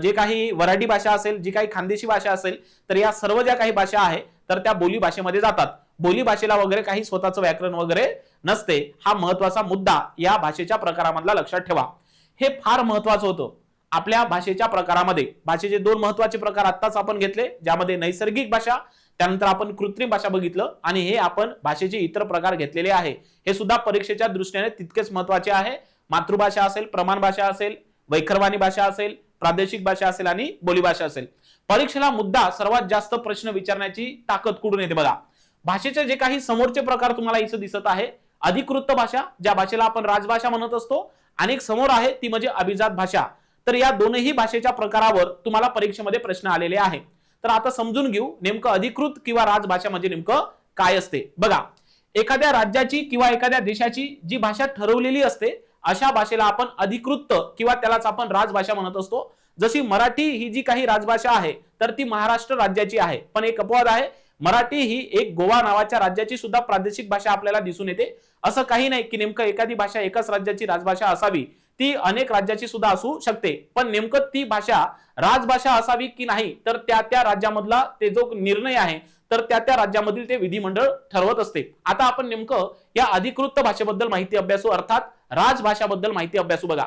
जे काही वऱ्हाडी भाषा असेल, जी काही खानदेशी भाषा असेल, तर या सर्व ज्या काही भाषा आहे तर त्या बोली भाषेमध्ये जातात. बोली भाषेला वगैरे काही स्वतःचं व्याकरण वगैरे नसते. हा महत्वाचा मुद्दा या भाषेच्या प्रकारामधला लक्षात ठेवा. हे फार महत्वाचं होतं. आपल्या भाषेच्या प्रकारामध्ये भाषेचे दोन महत्वाचे प्रकार आत्ताच आपण घेतले, ज्यामध्ये नैसर्गिक भाषा, त्यानंतर आपण कृत्रिम भाषा बघितलं आणि हे आपण भाषेचे इतर प्रकार घेतलेले आहे. हे सुद्धा परीक्षेच्या दृष्टीने तितकेच महत्वाचे आहे. मातृभाषा असेल, प्रमाण भाषा असेल, वैखरवाणी भाषा असेल, प्रादेशिक भाषा असेल आणि बोलीभाषा असेल. परीक्षेला मुद्दा सर्वात जास्त प्रश्न विचारण्याची ताकद कुठून येते? बघा, भाषेचे जे काही समोरचे प्रकार तुम्हाला इथं दिसत आहे, अधिकृत भाषा ज्या भाषेला आपण राजभाषा म्हणत असतो, आणि एक समोर आहे ती म्हणजे अभिजात भाषा. तर या दोनही भाषेच्या प्रकारावर तुम्हाला परीक्षेमध्ये प्रश्न आलेले आहे. तर आता समजून घेऊ नेमकं अधिकृत किंवा राजभाषा म्हणजे नेमकं काय असते. बघा, एखाद्या राज्याची किंवा एखाद्या देशाची जी भाषा ठरवलेली असते अशा भाषेला आपण अधिकृत किंवा त्यालाच आपण राजभाषा म्हणत असतो. जशी मराठी ही जी काही राजभाषा आहे तर ती महाराष्ट्र राज्याची आहे, पण एक अपवाद आहे, मराठी ही एक गोवा नावाच्या राज्याची सुद्धा प्रादेशिक भाषा आपल्याला दिसून येते. असं काही नाही की नेमकं एखादी भाषा एकाच राज्याची राजभाषा असावी, ती अनेक राज्याची सुद्धा असू शकते, पण नेमकं ती भाषा राजभाषा असावी की नाही तर त्या त्या राज्यामधला ते जो निर्णय आहे तर त्या त्या राज्यामधील ते विधिमंडळ ठरवत असते. आता आपण नेमकं या अधिकृत भाषेबद्दल माहिती अभ्यासू, अर्थात राजभाषाबद्दल माहिती अभ्यासू. बघा,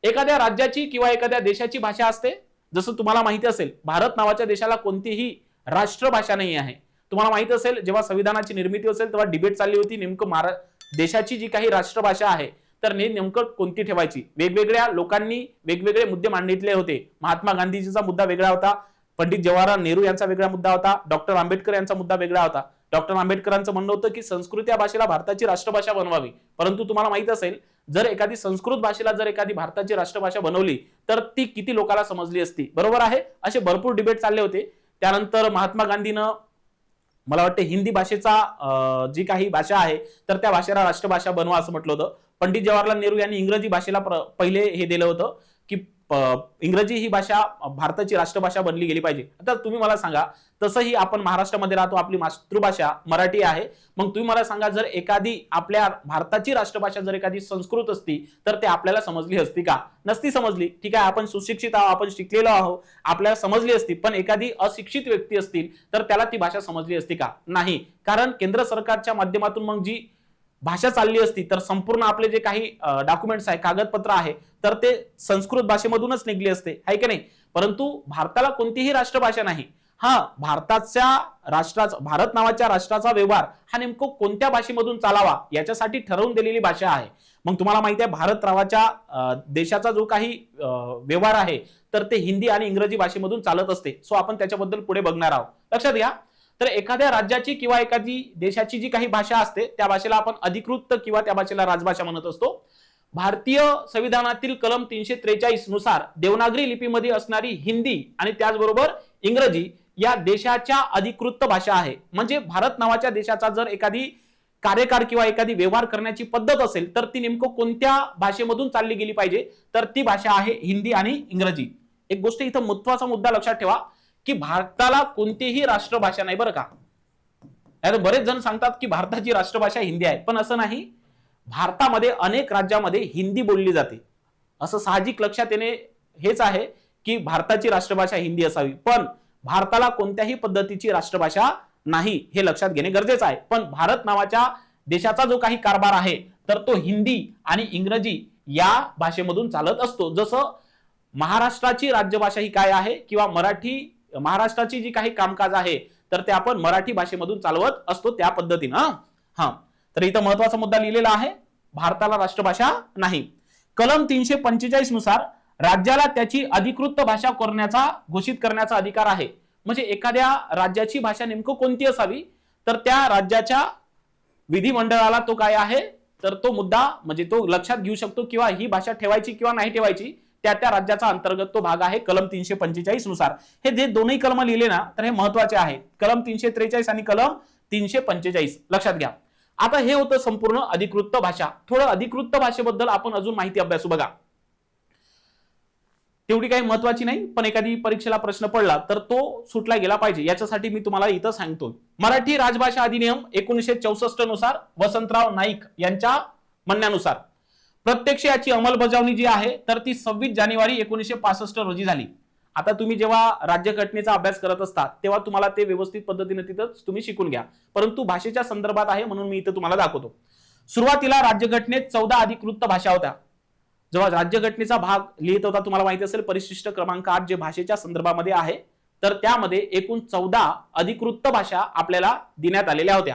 एखाद्या राज्याची किंवा एखाद्या देशाची भाषा असते. जसं तुम्हाला माहिती असेल, भारत नावाच्या देशाला कोणतीही राष्ट्रभाषा नाही आहे. तुम्हाला माहित असेल, जेव्हा संविधानाची निर्मिती असेल तेव्हा डिबेट चालली होती नेमकं देशाची जी काही राष्ट्रभाषा आहे तर नेमकं कोणती ठेवायची. वेगवेगळ्या लोकांनी वेगवेगळे मुद्दे मांडितले होते. महात्मा गांधीजीचा मुद्दा वेगळा होता, पंडित जवाहरलाल नेहरू यांचा वेगळा मुद्दा होता, डॉक्टर आंबेडकर यांचा मुद्दा वेगळा होता. डॉक्टर आंबेडकरांचं म्हणणं होतं की संस्कृत या भाषेला भारताची राष्ट्रभाषा बनवावी. परंतु तुम्हाला माहित असेल, जर एखादी संस्कृत भाषेला जर एखादी भारताची राष्ट्रभाषा बनवली तर ती किती लोकांना समजली असती, बरोबर आहे. असे भरपूर डिबेट चालले होते. त्यानंतर महात्मा गांधीनं मला वाटतं हिंदी भाषेचा जी काही भाषा आहे तर त्या भाषेला राष्ट्रभाषा बनवा असं म्हटलं होतं. पंडित जवाहरलाल नेहरू यांनी इंग्रजी भाषेला पहिले हे दिलं होतं की इंग्रजी ही भाषा भारताची राष्ट्रभाषा बनली गेली पाहिजे. आता तुम्ही मला सांगा, तसंही आपण महाराष्ट्रामध्ये राहतो, आपली मातृभाषा मराठी आहे. मग तुम्ही मला सांगा, जर एखादी आपल्या भारताची राष्ट्रभाषा जर एखादी संस्कृत असती तर ते आपल्याला समजली असती का? नसती समजली. ठीक आहे, आपण सुशिक्षित आहोत, आपण शिकलेलो आहोत, आपल्याला समजली असती. पण एखादी अशिक्षित व्यक्ती असतील तर त्याला ती भाषा समजली असती का? नाही. कारण केंद्र सरकारच्या माध्यमातून मग जी भाषा चालली असती तर संपूर्ण आपले जे काही डॉक्युमेंट्स आहे, कागदपत्र आहे तर ते संस्कृत भाषेमधूनच निघले असते, आहे की नाही. परंतु भारताला कोणतीही राष्ट्रभाषा नाही. हा भारत नावाच्या राष्ट्राचा व्यवहार हा नेमकं कोणत्या भाषेमधून चालावा याच्यासाठी ठरवून दिलेली भाषा आहे. मग तुम्हाला माहिती आहे, भारत नावाच्या देशाचा जो काही व्यवहार आहे तर ते हिंदी आणि इंग्रजी भाषेमधून चालत असते. सो आपण त्याच्याबद्दल पुढे बघणार आहोत. लक्षात घ्या, तर एखाद्या राज्याची किंवा एखादी देशाची जी काही भाषा असते त्या भाषेला आपण अधिकृत किंवा त्या भाषेला राजभाषा म्हणत असतो. भारतीय संविधानातील कलम 343 नुसार देवनागरी लिपीमध्ये असणारी हिंदी आणि त्याचबरोबर इंग्रजी या देशाच्या अधिकृत भाषा आहे. म्हणजे भारत नावाच्या देशाचा जर एखादी कार्यकाळ किंवा एखादी व्यवहार करण्याची पद्धत असेल तर ती नेमकं कोणत्या भाषेमधून चालली गेली पाहिजे तर ती भाषा आहे हिंदी आणि इंग्रजी. एक गोष्ट इथं महत्त्वाचा मुद्दा लक्षात ठेवा की भारताला कोणतीही राष्ट्रभाषा नाही, बरं का. बरेच जण सांगतात की भारताची राष्ट्रभाषा हिंदी आहे, पण असं नाही. भारतामध्ये अनेक राज्यामध्ये हिंदी बोलली जाते. असं साहजिक लक्षात येणे हेच आहे की भारताची राष्ट्रभाषा हिंदी असावी, पण भारताला कोणत्याही पद्धतीची राष्ट्रभाषा नाही हे लक्षात घेणे गरजेचं आहे. पण भारत नावाच्या देशाचा जो काही कारभार आहे तर तो हिंदी आणि इंग्रजी या भाषेमधून चालत असतो. जसं महाराष्ट्राची राज्यभाषा ही काय आहे किंवा महाराष्ट्राची जी काही कामकाज आहे तर ते आपण मराठी भाषेमधून चालवत असतो त्या पद्धतीनं. तर इथं महत्वाचा मुद्दा लिहिलेला आहे, भारताला राष्ट्रभाषा नाही. कलम 345 नुसार राज्याला त्याची अधिकृत भाषा घोषित करण्याचा अधिकार आहे. म्हणजे एखाद्या राज्याची भाषा नेमकं कोणती असावी तर त्या राज्याच्या विधिमंडळाला तो काय आहे तर तो मुद्दा म्हणजे तो लक्षात घेऊ शकतो किंवा ही भाषा ठेवायची किंवा नाही ठेवायची त्या त्या राज्याचा अंतर्गत तो भाग आहे कलम 345 नुसार. हे जे दोन्ही कलम लिहिले ना तर हे महत्वाचे आहे, कलम 343 आणि कलम 345 लक्षात घ्या. आता हे होतं संपूर्ण अधिकृत भाषा. थोडं अधिकृत भाषेबद्दल आपण अजून माहिती अभ्यासू. बघा, तेवढी काही महत्वाची नाही, पण एखादी परीक्षेला प्रश्न पडला तर तो सुटला गेला पाहिजे याच्यासाठी मी तुम्हाला इथं सांगतो. मराठी राजभाषा अधिनियम 1964 नुसार वसंतराव नाईक यांच्या म्हणण्यानुसार प्रत्यक्ष याची अंमलबजावणी जी आहे तर ती 26 जानेवारी 1965 रोजी झाली. आता तुम्ही जेव्हा राज्यघटनेचा अभ्यास करत असता तेव्हा तुम्हाला ते व्यवस्थित पद्धतीने तिथंच तुम्ही शिकून घ्या, परंतु भाषेच्या संदर्भात आहे म्हणून मी इथं तुम्हाला दाखवतो. सुरुवातीला राज्यघटनेत 14 अधिकृत भाषा होत्या. जेव्हा राज्यघटनेचा भाग लिहित होता तुम्हाला माहिती असेल परिशिष्ट क्रमांक 8 जे भाषेच्या संदर्भामध्ये आहे तर त्यामध्ये एकूण 14 अधिकृत भाषा आपल्याला देण्यात आलेल्या होत्या.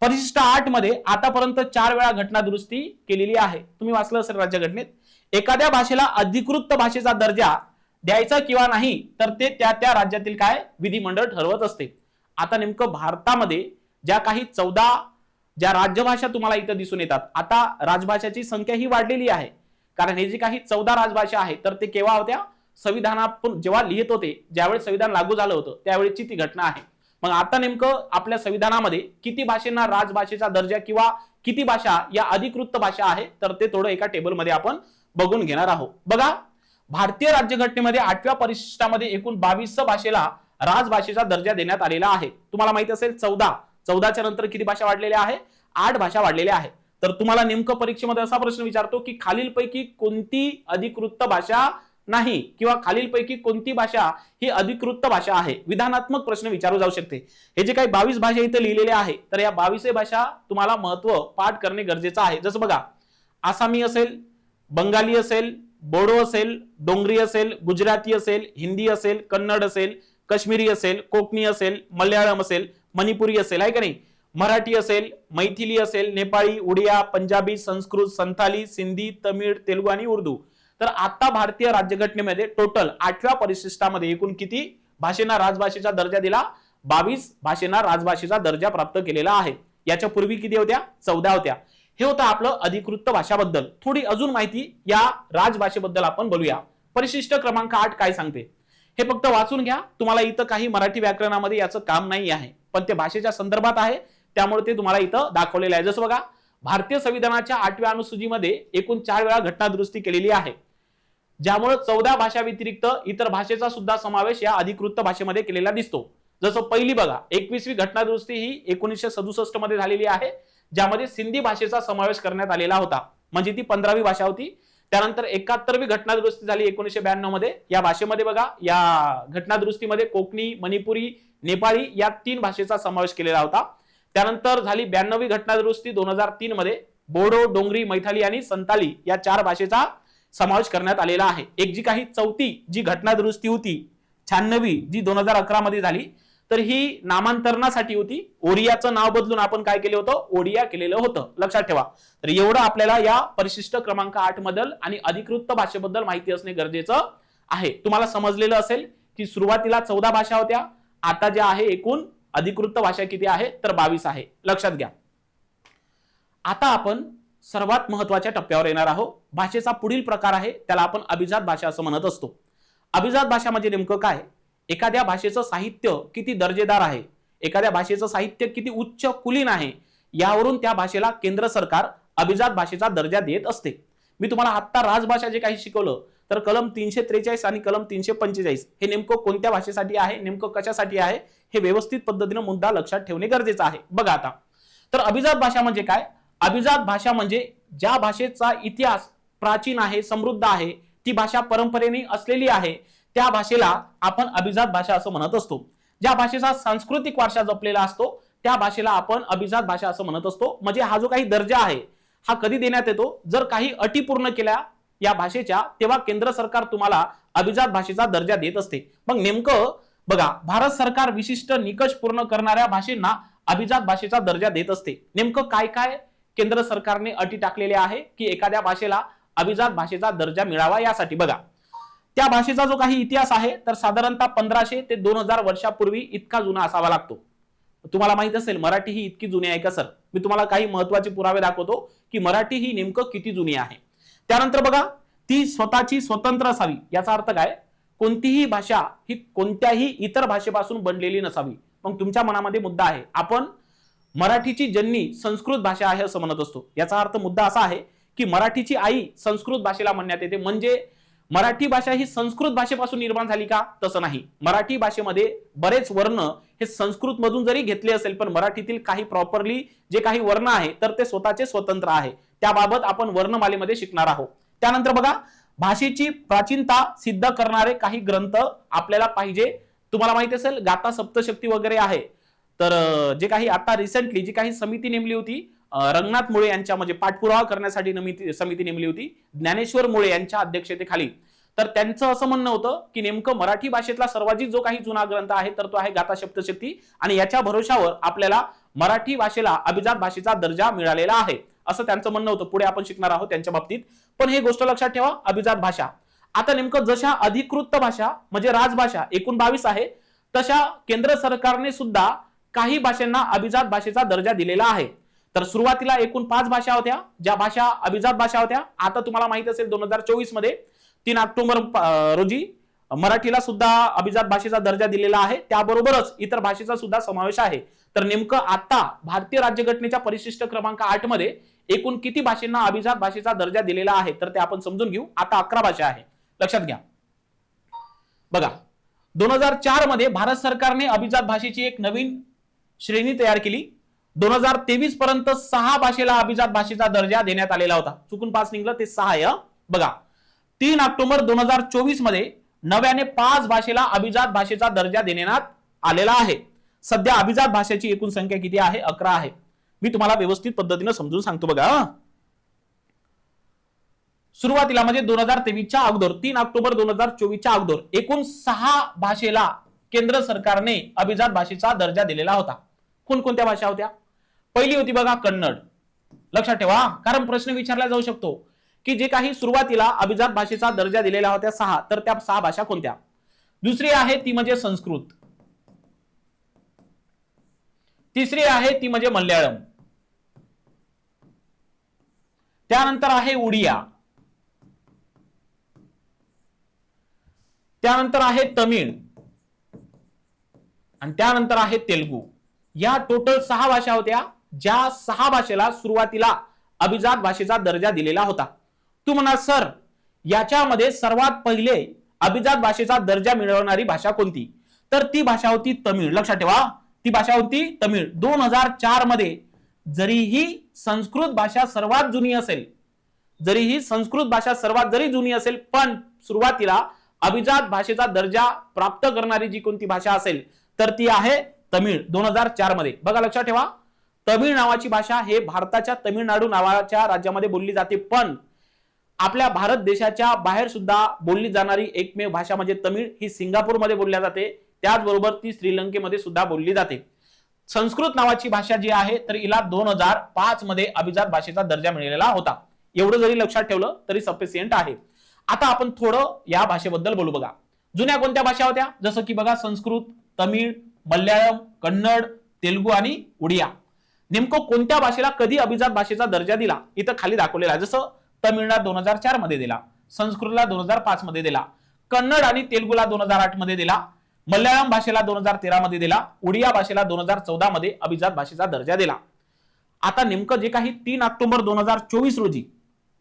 परिशिष्ट 8 मध्ये आतापर्यंत 4 वेळा घटना दुरुस्ती केलेली आहे. तुम्ही वाचलं असेल राज्यघटनेत. एखाद्या भाषेला अधिकृत भाषेचा दर्जा द्यायचा किंवा नाही तर ते त्या त्या राज्यातील काय विधिमंडळ ठरवत असते. आता नेमकं भारतामध्ये ज्या काही 14 ज्या राजभाषा तुम्हाला इथं दिसून येतात, आता राजभाषाची संख्या ही वाढलेली आहे. कारण हे जे काही 14 राजभाषा आहे तर ते केव्हा होत्या संविधानातून जेव्हा लिहित होते, ज्यावेळी संविधान लागू झालं होतं त्यावेळीची ती घटना आहे. मग आता नेमकं आपल्या संविधानामध्ये किती भाषेंना राजभाषेचा दर्जा किंवा किती भाषा या अधिकृत भाषा आहे तर ते थोडं एका टेबलमध्ये आपण बघून घेणार आहोत. बघा, भारतीय राज्यघटनेमध्ये 8व्या परिशिष्टामध्ये एकूण 22 भाषेला राजभाषेचा दर्जा देण्यात आलेला आहे. तुम्हाला माहिती असेल 14च्या नंतर किती भाषा वाढलेल्या आहे 8 भाषा वाढलेल्या आहे. तर तुम्हाला नेमकं परीक्षेमध्ये असा प्रश्न विचारतो की खालीलपैकी कोणती अधिकृत भाषा नाही किंवा खालीलपैकी कोणती भाषा ही अधिकृत भाषा आहे, विधानात्मक प्रश्न विचारू जाऊ शकते। हे जे काही 22 भाषा इथे लिहिलेले आहे तर या 22 भाषा तुम्हाला महत्व पाठ करणे गरजेचं आहे। जसं बघा, आसामी असेल, बंगाली असेल, बोडो असेल, डोंगरी असेल, गुजराती असेल, हिंदी असेल, कन्नड असेल, काश्मीरी असेल, कोकणी असेल, मल्याळम असेल, मणिपुरी असेल, आहे का नाही, मराठी असेल, मैथिली असेल, नेपाळी, उडिया, पंजाबी, संस्कृत, संथाली, सिंधी, तमिळ, तेलुगू आणि उर्दू। तर आता भारतीय राज्यघटनेमध्ये टोटल 8व्या परिशिष्टामध्ये एकूण किती भाषेंना राजभाषेचा दर्जा दिला? 22 भाषेंना राजभाषेचा दर्जा प्राप्त केलेला आहे। याच्या पूर्वी किती होत्या? 14 होत्या। हे होतं आपलं अधिकृत भाषाबद्दल। थोडी अजून माहिती या राजभाषेबद्दल आपण बोलूया। परिशिष्ट क्रमांक 8 काय सांगते हे फक्त वाचून घ्या, तुम्हाला इथं काही मराठी व्याकरणामध्ये याचं काम नाही आहे, पण ते भाषेच्या संदर्भात आहे त्यामुळे ते तुम्हाला इथं दाखवलेलं आहे। जसं बघा, भारतीय संविधानाच्या 8व्या अनुसूचीमध्ये एकूण 4 वेळा घटना दुरुस्ती केलेली आहे, ज्यामुळे 14 भाषा व्यतिरिक्त इतर भाषेचा सुद्धा समावेश या अधिकृत भाषेमध्ये केलेला दिसतो। जसं पहिली बघा, 21वी घटना दुरुस्ती ही 1967 मध्ये झालेली आहे, ज्यामध्ये सिंधी भाषेचा समावेश करण्यात आलेला होता, म्हणजे ती 15वी भाषा होती। त्यानंतर 71वी घटना दुरुस्ती झाली 1992 मध्ये। या भाषेमध्ये बघा, या घटना दुरुस्तीमध्ये कोकणी, मणिपुरी, नेपाळी या 3 भाषेचा समावेश केलेला होता। त्यानंतर झाली 92वी घटना दुरुस्ती 2003 मध्ये, बोडो, डोंगरी, मैथाली आणि संताली या 4 भाषेचा समावेश करण्यात आलेला आहे। एक जी काही चौथी जी घटना दुरुस्ती होती 96 जी 2011 मध्ये झाली, तर ही नामांतरणासाठी होती। ओडियाचं नाव बदलून आपण काय केलं होतं? ओडिया केलेलं होतं, लक्षात ठेवा। तर एवढं आपल्याला या परिशिष्ट क्रमांक 8 बद्दल आणि अधिकृत भाषेबद्दल माहिती असणे गरजेचं आहे। तुम्हाला समजलेलं असेल की सुरुवातीला 14 भाषा होत्या, आता ज्या आहे एकूण अधिकृत भाषा किती आहे? तर 22 आहे, लक्षात घ्या। आता आपण सर्वात महत्वाच्या टप्प्यावर येणार आहोत। भाषेचा पुढील प्रकार आहे त्याला आपण अभिजात भाषा असं म्हणत असतो। अभिजात भाषा म्हणजे नेमकं काय? एखाद्या भाषेचं साहित्य किती दर्जेदार आहे, एखाद्या भाषेचं साहित्य किती उच्च कुलीन आहे, यावरून त्या भाषेला केंद्र सरकार अभिजात भाषेचा दर्जा देत असते। मी तुम्हाला आता राजभाषा जे काही शिकवलं तर कलम 343 आणि कलम 345 हे नेमकं कोणत्या भाषेसाठी आहे, नेमकं कशासाठी आहे, हे व्यवस्थित पद्धतीने मुद्दा लक्षात ठेवणे गरजेचं आहे। बघा आता, तर अभिजात भाषा म्हणजे काय? अभिजात भाषा म्हणजे ज्या भाषेचा इतिहास प्राचीन आहे, समृद्ध आहे, ती भाषा परंपरेने असलेली आहे, त्या भाषेला आपण अभिजात भाषा असं म्हणत असतो। ज्या भाषेचा सांस्कृतिक वारसा जपलेला असतो त्या भाषेला आपण अभिजात भाषा असं म्हणत असतो। म्हणजे हा जो काही दर्जा आहे हा कधी देण्यात येतो? जर काही अटी पूर्ण केल्या या भाषेच्या, तेव्हा केंद्र सरकार तुम्हाला अभिजात भाषेचा दर्जा देत असते। मग नेमकं बघा, भारत सरकार विशिष्ट निकष पूर्ण करणाऱ्या भाषेंना अभिजात भाषेचा दर्जा देत असते। नेमकं काय काय केंद्र सरकारने अटी टाकलेल्या आहे की एखाद्या भाषेला अभिजात भाषेचा दर्जा मिळावा यासाठी? बघा, त्या भाषेचा जो काही इतिहास आहे तर साधारणतः 1500 ते 2000 वर्षापूर्वी इतका जुना असावा लागतो। तुम्हाला माहित असेल मराठी ही इतकी जुनी आहे का सर? मी तुम्हाला काही महत्त्वाचे पुरावे दाखवतो की मराठी ही नेमकं किती जुनी आहे। त्यानंतर बघा, ती स्वतःची स्वतंत्र असावी। याचा अर्थ काय? कोणतीही भाषा ही कोणत्याही इतर भाषेपासून बनलेली नसावी। मग तुमच्या मनामध्ये मुद्दा आहे, आपण मराठीची जननी संस्कृत भाषा आहे असं म्हणत असतो। याचा अर्थ मुद्दा असा आहे की मराठीची आई संस्कृत भाषेला म्हणण्यात येते, म्हणजे मराठी भाषा ही संस्कृत भाषेपासून निर्माण झाली का? तसं नाही। मराठी भाषेमध्ये बरेच वर्ण हे संस्कृत मधून जरी घेतले असेल पण मराठीतील काही प्रॉपरली जे काही वर्ण आहे तर ते स्वतःचे स्वतंत्र आहे। त्याबाबत आपण वर्णमालेमध्ये शिकणार आहोत। त्यानंतर बघा, भाषेची प्राचीनता सिद्ध करणारे काही ग्रंथ आपल्याला पाहिजे। तुम्हाला माहिती असेल गाथा सप्तशती वगैरे आहे। तर जे काही आता रिसेंटली जी काही समिती नेमली होती रंगनाथ मुळे यांच्या, म्हणजे पाठपुरावा करण्यासाठी समिती नेमली होती ज्ञानेश्वर मुळे यांच्या अध्यक्षतेखाली, तर त्यांचं असं म्हणणं होतं की नेमकं मराठी भाषेतला सर्वाधिक जो काही जुना ग्रंथ आहे तर तो आहे गाथा सप्तशती, आणि याच्या भरोशावर आपल्याला मराठी भाषेला अभिजात भाषेचा दर्जा मिळालेला आहे असं त्यांचं म्हणणं होतं। पुढे आपण शिकणार आहोत त्यांच्या बाबतीत, पण हे गोष्ट लक्षात ठेवा, अभिजात भाषा। आता नेमकं जशा अधिकृत भाषा म्हणजे राजभाषा एकूण 22 आहे, तशा केंद्र सरकारने सुद्धा काही भाषांना अभिजात भाषेचा दर्जा दिलेला आहे। तर सुरुवातीला एकूण 5 भाषा होत्या ज्या भाषा अभिजात भाषा होत्या। आता तुम्हाला माहित असेल 2024 मध्ये 3 ऑक्टोबर रोजी मराठीला सुद्धा अभिजात भाषेचा दर्जा दिलेला आहे, त्याबरोबरच इतर भाषेचा सुद्धा समावेश आहे। तर नेमकं आता भारतीय राज्यघटनेच्या परिशिष्ट क्रमांक 8 मध्ये एकूण किती भाषांना अभिजात भाषेचा दर्जा दिलेला आहे तर ते आपण समजून घेऊ। आता 11 भाषा आहे, लक्षात घ्या। बघा, 2004 मध्ये भारत सरकारने अभिजात भाषेची एक नवीन श्रेणी तयार केली, 2023 पर्यंत 6 भाषेला अभिजात भाषेचा दर्जा देण्यात आलेला होता. चुकून 5 निघलं, ते 6 आहे. बघा 3 ऑक्टोबर 2024 मध्ये नव्याने 5 भाषेला अभिजात भाषेचा दर्जा देण्यात आलेला आहे. सध्या अभिजात भाषेची एकूण संख्या किती आहे? 11 आहे. मी तुम्हाला व्यवस्थित पद्धतीने समजून सांगतो बघा. सुरुवातीला म्हणजे 2023च्या अगोदर 3 ऑक्टोबर 2024च्या अगोदर एकूण 6 भाषेला केंद्र सरकारने अभिजात भाषेचा दर्जा दिलेला होता. कोणकोणत्या भाषा होत्या? पहिली होती बघा कन्नड. लक्षात ठेवा, कारण प्रश्न विचारला जाऊ शकतो की जे काही सुरुवातीला अभिजात भाषेचा दर्जा दिलेला होत्या 6, तर त्या 6 भाषा कोणत्या? दुसरी आहे ती म्हणजे संस्कृत. तिसरी आहे ती म्हणजे मल्याळम. त्यानंतर आहे उडिया. त्यानंतर आहे तमिळ आणि त्यानंतर आहे तेलुगू. या टोटल 6 भाषा होत्या, ज्या 6 भाषेला सुरुवातीला अभिजात भाषेचा दर्जा दिलेला होता. तू म्हणा सर याच्यामध्ये सर्वात पहिले अभिजात भाषेचा दर्जा मिळवणारी भाषा कोणती? तर ती भाषा होती तमिळ. लक्षात ठेवा, ती भाषा होती तमिळ. 2004 मध्ये जरीही संस्कृत भाषा सर्वात जुनी असेल, जरी जुनी असेल, पण सुरुवातीला अभिजात भाषेचा दर्जा प्राप्त करणारी जी कोणती भाषा असेल तर ती आहे तमिळ. 2004 मध्ये. बघा लक्षात ठेवा, तमिळ नावाची भाषा हे भारताच्या तमिळनाडू नावाच्या राज्यामध्ये बोलली जाते, पण आपल्या भारत देशाच्या बाहेर सुद्धा बोलली जाणारी एकमेव भाषा म्हणजे तमिळ ही सिंगापूरमध्ये बोलली जाते. त्याचबरोबर ती श्रीलंकेमध्ये सुद्धा बोलली जाते. संस्कृत नावाची भाषा जी आहे तर हिला 2005 मध्ये अभिजात भाषेचा दर्जा मिळालेला होता. एवढं जरी लक्षात ठेवलं तरी सफिशियंट आहे. आता आपण थोडं या भाषेबद्दल बोलू. बघा जुन्या कोणत्या भाषा होत्या? जसं की बघा संस्कृत, तमिळ, मल्याळम, कन्नड, तेलुगू आणि उडिया. नेमकं कोणत्या भाषेला कधी अभिजात भाषेचा दर्जा दिला इथं खाली दाखवलेला आहे. जसं तमिळला 2004 मध्ये दिला, संस्कृतला 2005 मध्ये दिला, कन्नड आणि तेलुगूला 2008 मध्ये दिला, मल्याळम भाषेला 2013 मध्ये दिला, उडिया भाषेला 2014 मध्ये अभिजात भाषेचा दर्जा दिला. आता नेमकं जे काही 3 ऑक्टोबर 2024 रोजी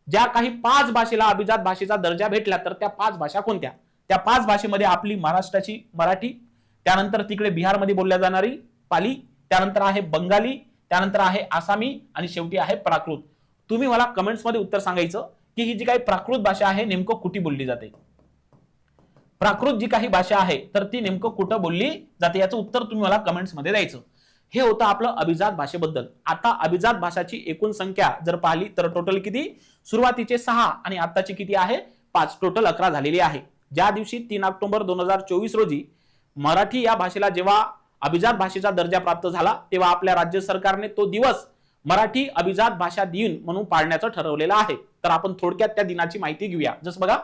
ज्या काही 5 भाषेला अभिजात भाषेचा दर्जा भेटला तर त्या 5 भाषा कोणत्या? त्या 5 भाषेमध्ये आपली महाराष्ट्राची मराठी, त्यानंतर तिकडे बिहारमध्ये बोलल्या जाणारी पाली, त्यानंतर आहे बंगाली, त्यानंतर आहे आसामी आणि शेवटी आहे प्राकृत. तुम्ही मला कमेंट्स मध्ये उत्तर सांगायचं की ही जी काही प्राकृत भाषा आहे नेमकं कुठे बोलली जाते. प्राकृत जी काही भाषा आहे तर ती नेमकं कुठं बोलली जाते याचं उत्तर तुम्ही मला कमेंट्स मध्ये द्यायचं. हे होतं आपलं अभिजात भाषेबद्दल. आता अभिजात भाषाची एकूण संख्या जर पाहिली तर टोटल किती? सुरुवातीचे 6 आणि आताची किती आहे? 5. टोटल 11 झालेली आहे. ज्या दिवशी 3 ऑक्टोबर 2024 रोजी मराठी या भाषेला जेव्हा अभिजात भाषेचा दर्जा प्राप्त झाला तेव्हा आपल्या राज्य सरकारने तो दिवस मराठी अभिजात भाषा दिन म्हणून पाळण्याचं ठरवलेलं आहे. तर आपण थोडक्यात त्या दिनाची माहिती घेऊया. जसं बघा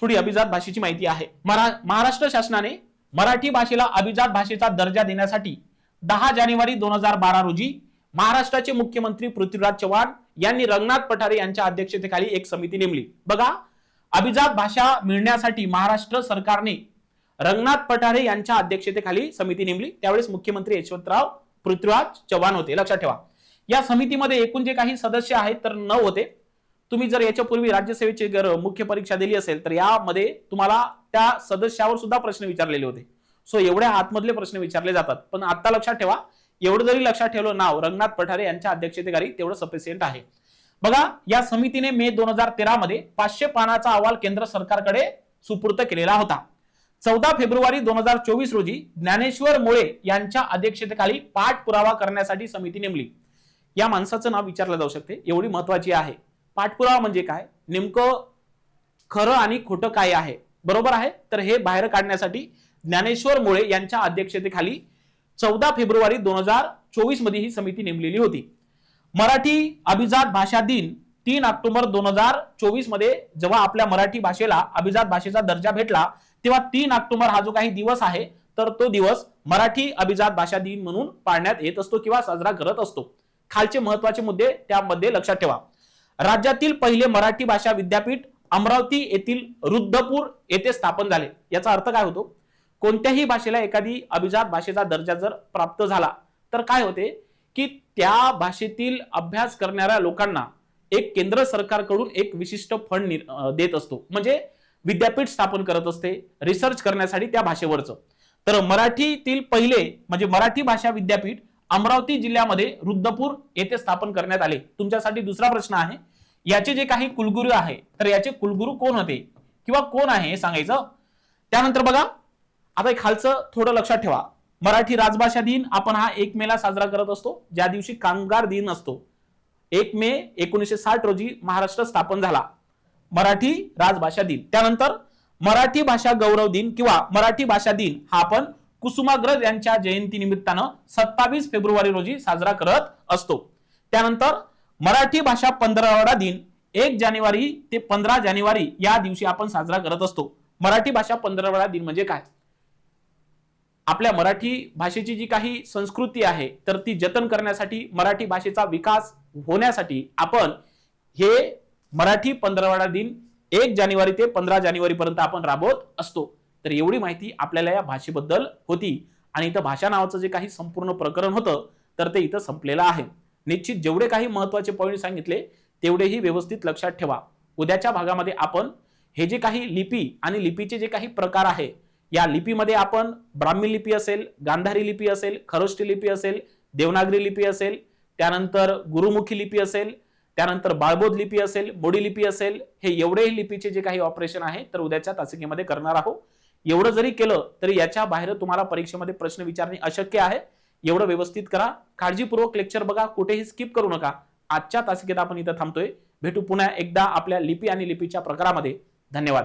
थोडी अभिजात भाषेची माहिती आहे. महाराष्ट्र शासनाने मराठी भाषेला अभिजात भाषेचा दर्जा देण्यासाठी 10 जानेवारी 2012 रोजी महाराष्ट्राचे मुख्यमंत्री पृथ्वीराज चव्हाण यांनी रंगनाथ पठारे यांच्या अध्यक्षतेखाली एक समिती नेमली. बघा अभिजात भाषा मिळण्यासाठी महाराष्ट्र सरकारने रंगनाथ पठारे यांच्या अध्यक्षतेखाली समिती नेमली. त्यावेळेस मुख्यमंत्री यशवंतराव पृथ्वीराज चव्हाण होते. लक्षात ठेवा. या समितीमध्ये एकूण जे काही सदस्य आहेत तर 9 होते. तुम्ही जर याच्यापूर्वी राज्यसेवेची मुख्य परीक्षा दिली असेल तर यामध्ये तुम्हाला त्या सदस्यावर सुद्धा प्रश्न विचारलेले होते. सो एवढ्या आतमधले प्रश्न विचारले जातात. पण आता लक्षात ठेवा, एवढं जरी लक्षात ठेवलं नाव रंगनाथ पठारे यांच्या अध्यक्षतेखाली तेवढं सफिशियंट आहे. बघा या समितीने मे 2013 मध्ये 500 पानाचा अहवाल केंद्र सरकारकडे सुपूर्द केलेला होता. 14 फेब्रुवारी 2024 रोजी ज्ञानेश्वर मुळे यांच्या अध्यक्षतेखाली पाठपुरावा करण्यासाठी समिती नेमली. या माणसाचं नाव विचारलं जाऊ शकते, एवढी महत्वाची आहे. पाठपुरावा म्हणजे काय? नेमकं खरं आणि खोटं काय आहे, बरोबर आहे? तर हे बाहेर काढण्यासाठी ज्ञानेश्वर मुळे यांच्या अध्यक्षतेखाली 14 फेब्रुवारी 2024 मध्ये ही समिती नेमलेली होती. मराठी अभिजात भाषा दिन 3 ऑक्टोबर 2024 मध्ये जेव्हा आपल्या मराठी भाषेला अभिजात भाषेचा दर्जा भेटला तेव्हा 3 ऑक्टोबर हा जो काही दिवस आहे तर तो दिवस मराठी अभिजात भाषा दिन म्हणून पाळण्यात येत असतो किंवा साजरा करत असतो. खालचे महत्वाचे मुद्दे त्यामध्ये लक्षात ठेवा. राज्यातील पहिले मराठी भाषा विद्यापीठ अमरावती येथील रुद्धपूर येथे स्थापन झाले. याचा अर्थ काय होतो? कोणत्याही भाषेला एखादी अभिजात भाषेचा दर्जा जर प्राप्त झाला तर काय होते की त्या भाषेतील अभ्यास करणाऱ्या लोकांना एक केंद्र सरकारकडून एक विशिष्ट फंड देत असतो, म्हणजे विद्यापीठ स्थापन करत असते रिसर्च करण्यासाठी त्या भाषेवरचं. तर मराठीतील पहिले म्हणजे मराठी भाषा विद्यापीठ अमरावती जिल्ह्यामध्ये रुद्रपूर येथे स्थापन करण्यात आले. तुमच्यासाठी दुसरा प्रश्न आहे, याचे जे काही कुलगुरू आहे तर याचे कुलगुरू कोण होते किंवा कोण आहे हे सांगायचं. त्यानंतर बघा, आता खालचं थोडं लक्षात ठेवा. मराठी राजभाषा दिन आपण हा 1 मे ला साजरा करत असतो, ज्या दिवशी कामगार दिन असतो. 1 मे 1960 रोजी महाराष्ट्र स्थापन झाला, मराठी राजभाषा दिन. त्यानंतर मराठी भाषा गौरव दिन किंवा मराठी भाषा दिन हा आपण कुसुमाग्रज यांच्या जयंती निमित्तानं 27 फेब्रुवारी रोजी साजरा करत असतो. त्यानंतर मराठी भाषा पंधरवडा दिन 1 जानेवारी ते 15 जानेवारी या दिवशी आपण साजरा करत असतो. मराठी भाषा पंधरवडा दिन म्हणजे काय? आपल्या मराठी भाषेची जी काही संस्कृती आहे तर ती जतन करण्यासाठी, मराठी भाषेचा विकास होण्यासाठी आपण हे मराठी पंधरवडा दिन 1 जानेवारी ते 15 जानेवारी पर्यंत आपण राबवत असतो. तर एवढी माहिती आपल्याला या भाषेबद्दल होती आणि इथं भाषा नावाचं जे काही संपूर्ण प्रकरण होतं तर ते इथं संपलेलं आहे. निश्चित जेवढे काही महत्वाचे पॉइंट सांगितले तेवढेही व्यवस्थित लक्षात ठेवा. उद्याच्या भागामध्ये आपण हे जे काही लिपी आणि लिपीचे जे काही प्रकार आहे, या लिपीमध्ये आपण ब्राह्मी लिपी असेल, गांधारी लिपी असेल, खरोष्टी लिपी असेल, देवनागरी लिपी असेल, त्यानंतर गुरुमुखी लिपी असेल, त्यानंतर बाळबोध लिपी असेल, मोडी लिपी असेल, हे एवढेही लिपीचे जे काही ऑपरेशन आहे तर उद्याच्या तासिकेमध्ये करणार आहोत. एवढं जरी केलं तरी याच्या बाहेर तुम्हाला परीक्षेमध्ये प्रश्न विचारणे अशक्य आहे. एवढं व्यवस्थित करा, काळजीपूर्वक लेक्चर बघा, कुठेही स्किप करू नका. आजच्या तासिकेत आपण इथं थांबतोय. भेटू पुन्हा एकदा आपल्या लिपी आणि लिपीच्या प्रकारामध्ये. धन्यवाद.